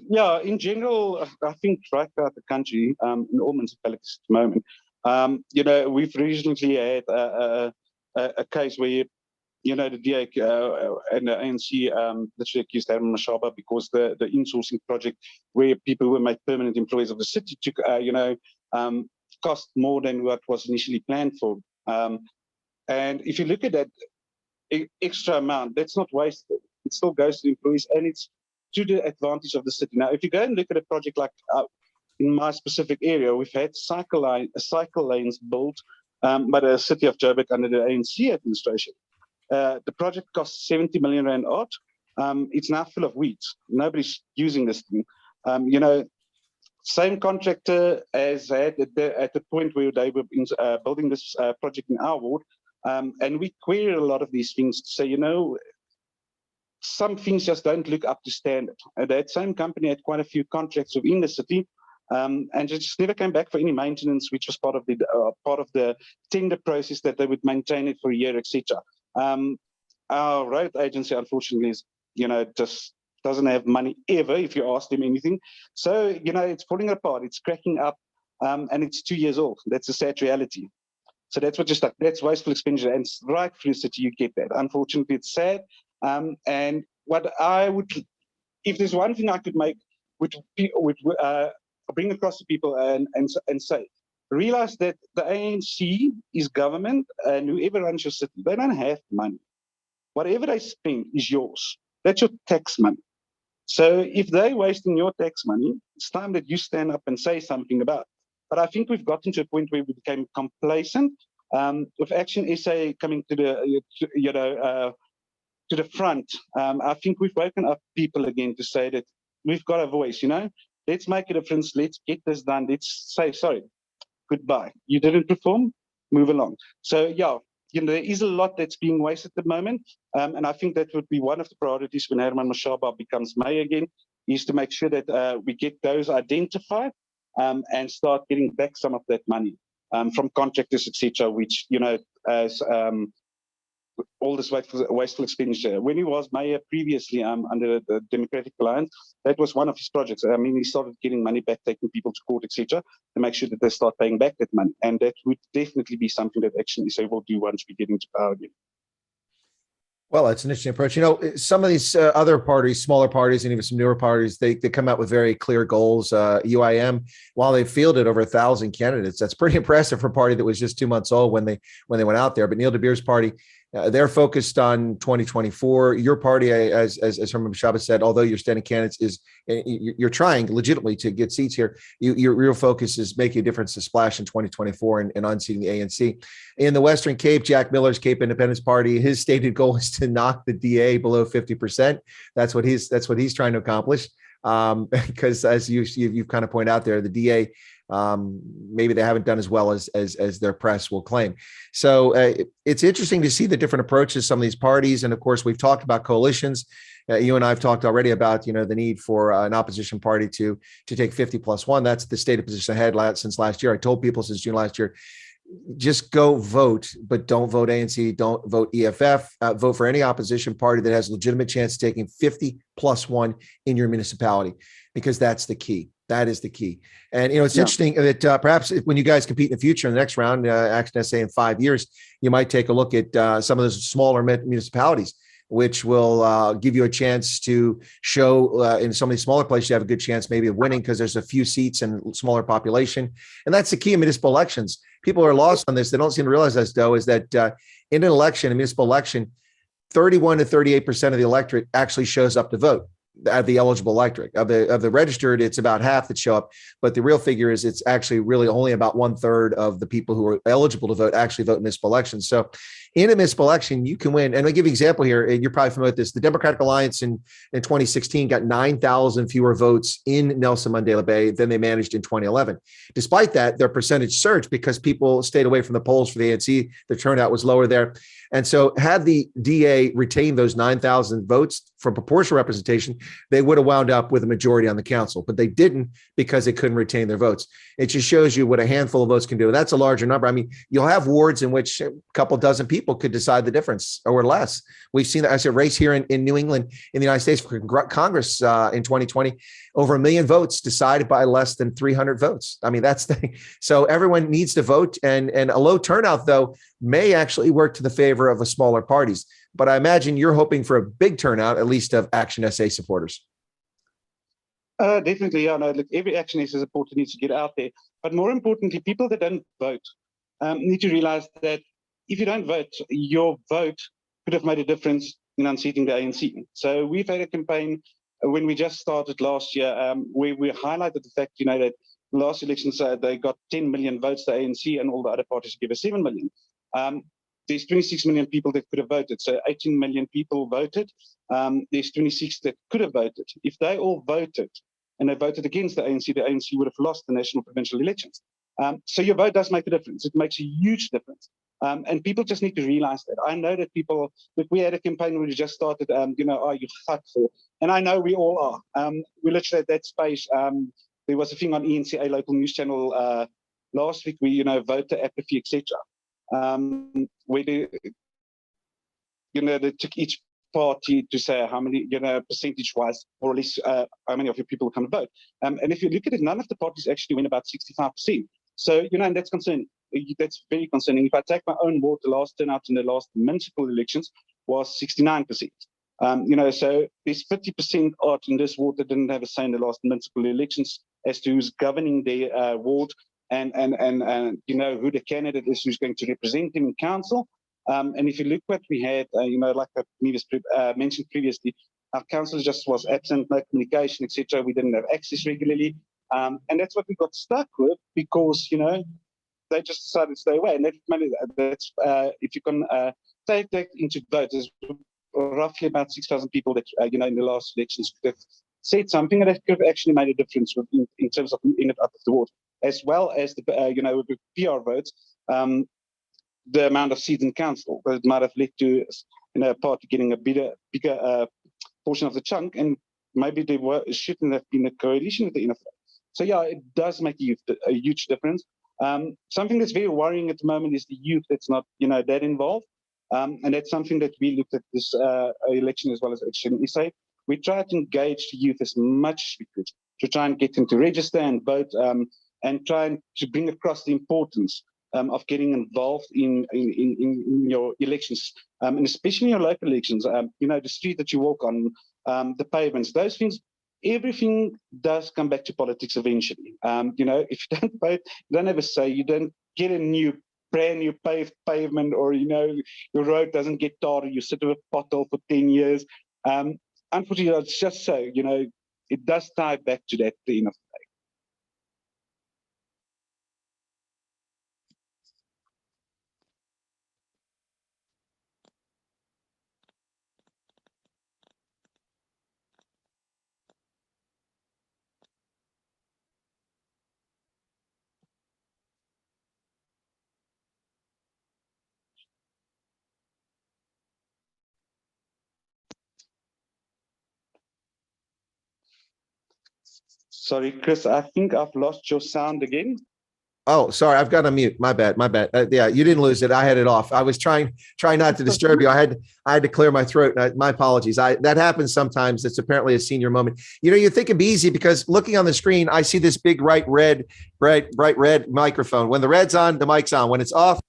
Yeah, in general, I think right throughout the country, in all municipalities at the moment, we've recently had a case where the DA and the ANC literally accused Mashaba because the insourcing project where people were made permanent employees of the city took, cost more than what was initially planned for. And if you look at that extra amount, that's not wasted. It still goes to employees and it's to the advantage of the city. Now, if you go and look at a project like in my specific area, we've had cycle lanes built by the city of Joburg under the ANC administration. The project cost 70 million rand odd. It's now full of weeds. Nobody's using this thing. Same contractor as had at the point where they were building this project in our ward. And we query a lot of these things to say, some things just don't look up to standard. That same company had quite a few contracts within the city, and it just never came back for any maintenance, which was part of the tender process that they would maintain it for a year, etc. Our road agency, unfortunately, is just doesn't have money ever if you ask them anything. So it's falling apart, it's cracking up, and it's 2 years old. That's a sad reality. So that's that's wasteful expenditure, and right through the city you get that. Unfortunately, it's sad. And what I would, if there's one thing I could make, would bring across to people and say, realize that the ANC is government, and whoever runs your city, they don't have money. Whatever they spend is yours. That's your tax money. So if they're wasting your tax money, it's time that you stand up and say something about it. But I think we've gotten to a point where we became complacent. With ActionSA coming to the front, I think we've woken up people again to say that we've got a voice. Let's make a difference. Let's get this done. Let's say sorry, goodbye. You didn't perform. Move along. So there is a lot that's being wasted at the moment, and I think that would be one of the priorities when Herman Mashaba becomes mayor again, is to make sure that we get those identified and start getting back some of that money from contractors, etc., which, as all this wasteful expenditure. When he was mayor previously under the Democratic Alliance, that was one of his projects. I mean, he started getting money back, taking people to court, etc., to make sure that they start paying back that money. And that would definitely be something that ActionSA will do once we get into power again. Well, that's an interesting approach. Some of these other parties, smaller parties, and even some newer parties, they come out with very clear goals. UIM, while they fielded over 1,000 candidates, that's pretty impressive for a party that was just 2 months old when they went out there. But Neil de Beer's party, they're focused on 2024. Your party, as Herman Mashaba said, although you're standing candidates, you're trying legitimately to get seats here. Your real focus is making a difference to splash in 2024 and unseating the ANC. In the Western Cape, Jack Miller's Cape Independence Party, his stated goal is to knock the DA below 50%. That's what he's trying to accomplish. Because as you've kind of pointed out there, the DA, maybe they haven't done as well as their press will claim. So it's interesting to see the different approaches some of these parties, and of course we've talked about coalitions. You and I have talked already about the need for an opposition party to take 50+1. That's the stated position I had since last year. I told people since June last year, just go vote, but don't vote ANC, don't vote EFF, vote for any opposition party that has a legitimate chance of taking 50+1 in your municipality, because that's the key. That is the key. And, it's interesting that perhaps when you guys compete in the future in the next round, ActionSA in 5 years, you might take a look at some of those smaller municipalities, which will give you a chance to show in some of these smaller places, you have a good chance maybe of winning because there's a few seats and smaller population. And that's the key in municipal elections. People are lost on this. They don't seem to realize this, Dauw, is that in an election, a municipal election, 31 to 38% of the electorate actually shows up to vote. The eligible electorate of the registered, it's about half that show up, but the real figure is it's actually really only about 1/3 of the people who are eligible to vote actually vote in municipal elections. So in a municipal election, you can win. And I'll give you an example here, and you're probably familiar with this. The Democratic Alliance in 2016 got 9,000 fewer votes in Nelson Mandela Bay than they managed in 2011. Despite that, their percentage surged because people stayed away from the polls for the ANC. The turnout was lower there. And so had the DA retained those 9,000 votes from proportional representation, they would have wound up with a majority on the council, but they didn't because they couldn't retain their votes. It just shows you what a handful of votes can do. And that's a larger number. I mean, you'll have wards in which a couple dozen people could decide the difference or less. We've seen that as a race here in New England in the United States for Congress in 2020, over 1 million votes decided by less than 300 votes. I mean, so everyone needs to vote, and a low turnout though may actually work to the favor of a smaller parties. But I imagine you're hoping for a big turnout, at least of ActionSA supporters. Definitely, yeah. No, look, every ActionSA supporter needs to get out there. But more importantly, people that don't vote need to realize that if you don't vote, your vote could have made a difference in unseating the ANC. So we've had a campaign when we just started last year where we highlighted the fact, that last elections, they got 10 million votes, the ANC, and all the other parties gave us 7 million. There's 26 million people that could have voted, so 18 million people voted. There's 26 that could have voted. If they all voted and they voted against the ANC would have lost the national provincial elections. So your vote does make a difference. It makes a huge difference. And people just need to realize that. I know that people, look, we had a campaign where we just started, are you hurtful? And I know we all are. We literally at that space, there was a thing on ENCA local news channel last week where, voter apathy, etc. Where they took each party to say how many, percentage-wise, more or less, how many of your people come to vote. And if you look at it, none of the parties actually win about 65%. So, and that's concerning. That's very concerning. If I take my own ward, the last turnout in the last municipal elections was 69%. So there's 50% odd in this ward that didn't have a say in the last municipal elections as to who's governing their ward and who the candidate is who's going to represent them in council. And if you look what we had, like I mentioned previously, our council just was absent, no communication, etc. We didn't have access regularly. And that's what we got stuck with because, they just decided to stay away. And that's if you can take that into vote, there's roughly about 6,000 people that, in the last elections could have said something that could have actually made a difference in terms of in it up of the ward, as well as the, with the PR votes, the amount of seats in council that might have led to, a party getting a bigger portion of the chunk, and maybe they shouldn't have been a coalition with the NFA. So yeah, it does make a huge difference. Something that's very worrying at the moment is the youth that's not, that involved. And that's something that we looked at this election as well as ActionSA. We tried to engage the youth as much as we could to try and get them to register and vote, and trying to bring across the importance of getting involved in your elections, and especially in your local elections. The street that you walk on, the pavements, those things. Everything does come back to politics eventually. If you don't vote, you don't have a say. You don't get a brand new pavement, or your road doesn't get tarred. You sit with a pothole for 10 years. Unfortunately, it's just so. It does tie back to that thing of. Sorry, Chris, I think I've lost your sound again. Oh, sorry, I've got to mute. My bad. Yeah, you didn't lose it. I had it off. I was trying not to disturb you. I had to clear my throat. My apologies. That happens sometimes. It's apparently a senior moment. You think it'd be easy because looking on the screen, I see this big bright red microphone. When the red's on, the mic's on. When it's off,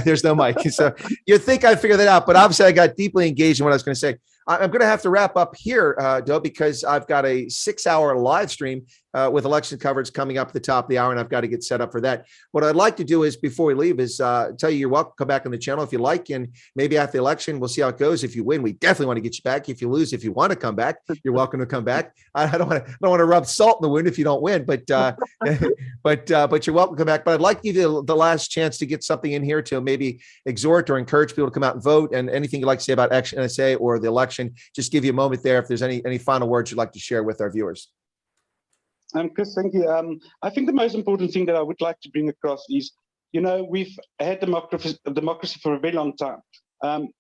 there's no mic. So you'd think I'd figure that out, but obviously I got deeply engaged in what I was going to say. I'm going to have to wrap up here, Dauw, because I've got a 6-hour live stream with election coverage coming up at the top of the hour, and I've got to get set up for that. What I'd like to do is, before we leave, is tell you you're welcome to come back on the channel if you like, and maybe after the election, we'll see how it goes. If you win, we definitely want to get you back. If you lose, if you want to come back, you're welcome to come back. I don't want to rub salt in the wound if you don't win, but but you're welcome to come back. But I'd like to give you the last chance to get something in here to maybe exhort or encourage people to come out and vote, and anything you'd like to say about ActionSA or the election. Just give you a moment there if there's any final words you'd like to share with our viewers. Chris, thank you. I think the most important thing that I would like to bring across is, we've had democracy for a very long time.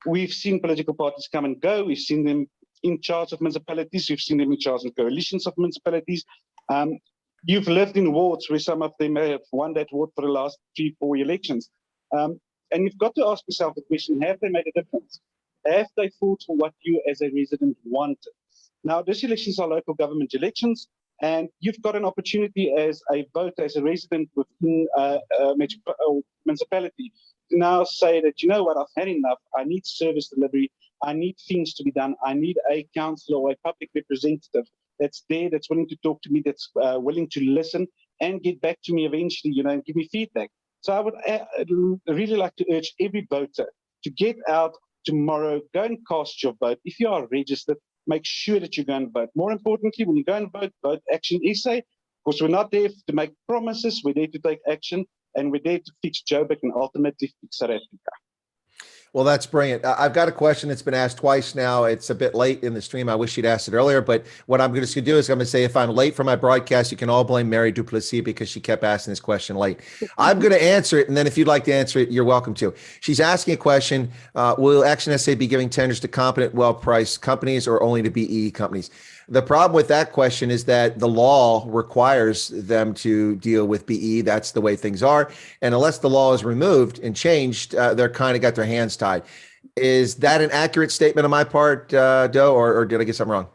We've seen political parties come and go. We've seen them in charge of municipalities. We've seen them in charge of coalitions of municipalities. You've lived in wards where some of them may have won that ward for the last 3-4 elections. And you've got to ask yourself the question, have they made a difference? Have they fought for what you as a resident wanted? Now, these elections are local government elections, and you've got an opportunity as a voter, as a resident within a municipality, to now say that, I've had enough. I need service delivery. I need things to be done. I need a councillor or a public representative that's there, that's willing to talk to me, that's willing to listen and get back to me eventually, and give me feedback. So I would really like to urge every voter to get out tomorrow, go and cast your vote. If you are registered, make sure that you go and vote. More importantly, when you go and vote, vote ActionSA. Because we're not there to make promises, we're there to take action, and we're there to fix Joburg and ultimately fix South Africa. Well, that's brilliant. I've got a question that's been asked twice now. It's a bit late in the stream. I wish you'd asked it earlier, but what I'm just going to do is I'm going to say, if I'm late for my broadcast, you can all blame Mary Duplessis because she kept asking this question late. I'm going to answer it, and then if you'd like to answer it, you're welcome to. She's asking a question, will ActionSA be giving tenders to competent, well-priced companies or only to BEE companies? The problem with that question is that the law requires them to deal with BE. That's the way things are. And unless the law is removed and changed, they're kind of got their hands tied. Is that an accurate statement on my part, Dauw, or did I get something wrong?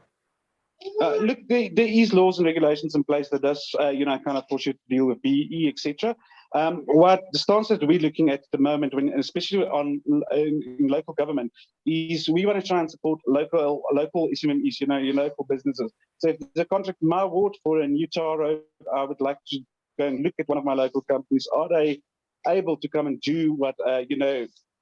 Look, there is laws and regulations in place that does, kind of force you to deal with BE, etc. What the stance that we're looking at the moment, especially in local government, is we want to try and support local SMEs, your local businesses. So if there's a contract in my ward for a new tar road, I would like to go and look at one of my local companies. Are they able to come and do what,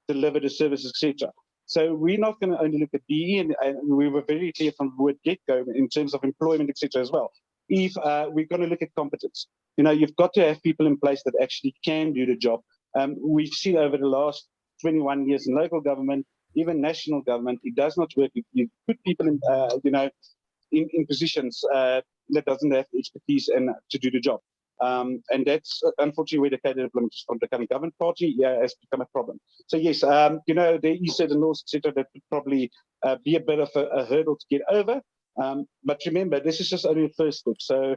deliver the services, etc.? So we're not going to only look at BE, and we were very clear from the word get-go in terms of employment, etc. as well. If we're going to look at competence, you've got to have people in place that actually can do the job. We've seen over the last 21 years in local government, even national government, it does not work if you put people in, in positions that doesn't have expertise and to do the job. And that's unfortunately where the cadre deployment from the current government party has become a problem. So yes, there is certain laws, etc., that would probably be a bit of a hurdle to get over. But remember, this is just only the first step. So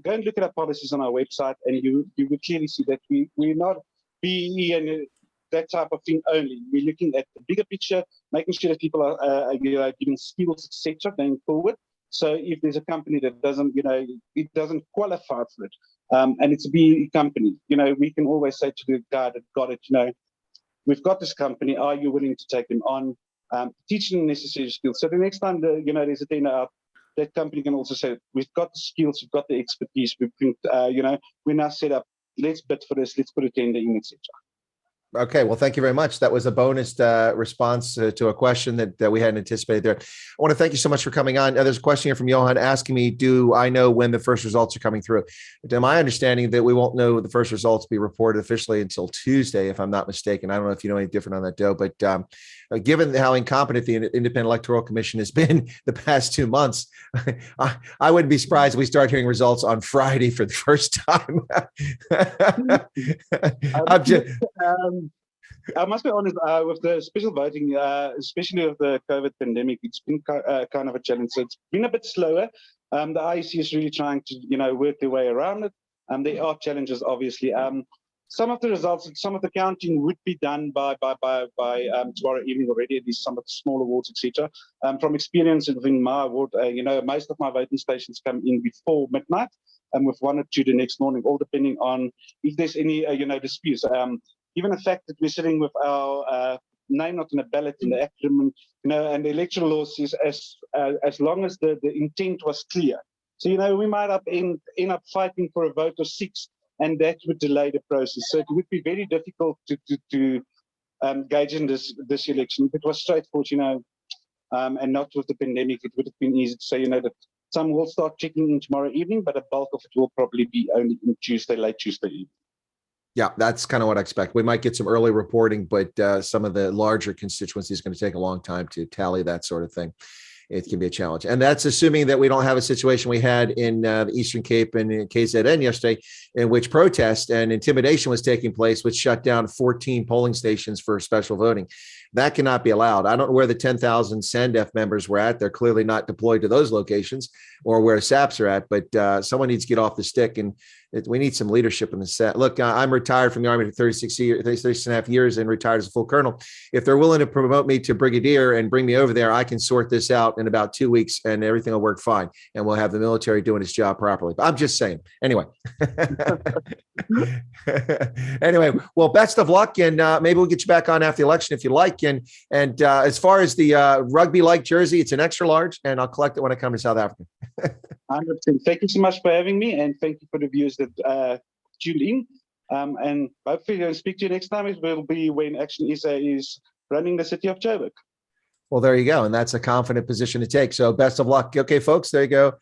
go and look at our policies on our website, and you will clearly see that we're not BE and that type of thing only. We're looking at the bigger picture, making sure that people are given skills, etc., going forward. So if there's a company that doesn't, it doesn't qualify for it, and it's a BE company, we can always say to the guy that got it, we've got this company. Are you willing to take them on? Teach them necessary skills. So the next time there's a tender out, that company can also say, we've got the skills, we've got the expertise, we're now set up. Let's bid for this. Let's put a tender in, etc. Okay, well, thank you very much. That was a bonus response to a question that we hadn't anticipated there. I want to thank you so much for coming on. There's a question here from Johan asking me, do I know when the first results are coming through? To my understanding that we won't know the first results be reported officially until Tuesday, if I'm not mistaken. I don't know if you know any different on that, Dauw, but given how incompetent the Independent Electoral Commission has been the past 2 months, I wouldn't be surprised if we start hearing results on Friday for the first time. I must be honest, with the special voting, especially with the COVID pandemic, it's been kind of a challenge. So it's been a bit slower. The IEC is really trying to, work their way around it. There are challenges, obviously. Some of the results, some of the counting would be done by tomorrow evening already, at least some of the smaller wards, etc. From experience within my ward, most of my voting stations come in before midnight, with 1 or 2 the next morning, all depending on if there's any, disputes. Even the fact that we're sitting with our name not on a ballot in the acronym, and the electoral law says as long as the intent was clear. So, we might end up fighting for a vote of 6, and that would delay the process. So it would be very difficult to gauge in this election. If it was straightforward, and not with the pandemic, it would have been easy to say, that some will start checking in tomorrow evening, but a bulk of it will probably be only in late Tuesday evening. Yeah, that's kind of what I expect. We might get some early reporting, but some of the larger constituencies is going to take a long time to tally that sort of thing. It can be a challenge. And that's assuming that we don't have a situation we had in the Eastern Cape and in KZN yesterday, in which protest and intimidation was taking place, which shut down 14 polling stations for special voting. That cannot be allowed. I don't know where the 10,000 SANDF members were at. They're clearly not deployed to those locations or where SAPs are at, but someone needs to get off the stick, and we need some leadership in the set. Look, I'm retired from the Army for 36 and a half years and retired as a full colonel. If they're willing to promote me to brigadier and bring me over there, I can sort this out in about 2 weeks and everything will work fine. And we'll have the military doing its job properly. But I'm just saying. Anyway. Anyway, well, best of luck. And maybe we'll get you back on after the election if you like. And as far as the rugby-like jersey, it's an extra large, and I'll collect it when I come to South Africa. 100%. Thank you so much for having me, and thank you for the viewers that tuned in. And hopefully I'll speak to you next time. It will be when ActionSA is running the city of Joburg. Well, there you go. And that's a confident position to take. So best of luck. Okay, folks, there you go.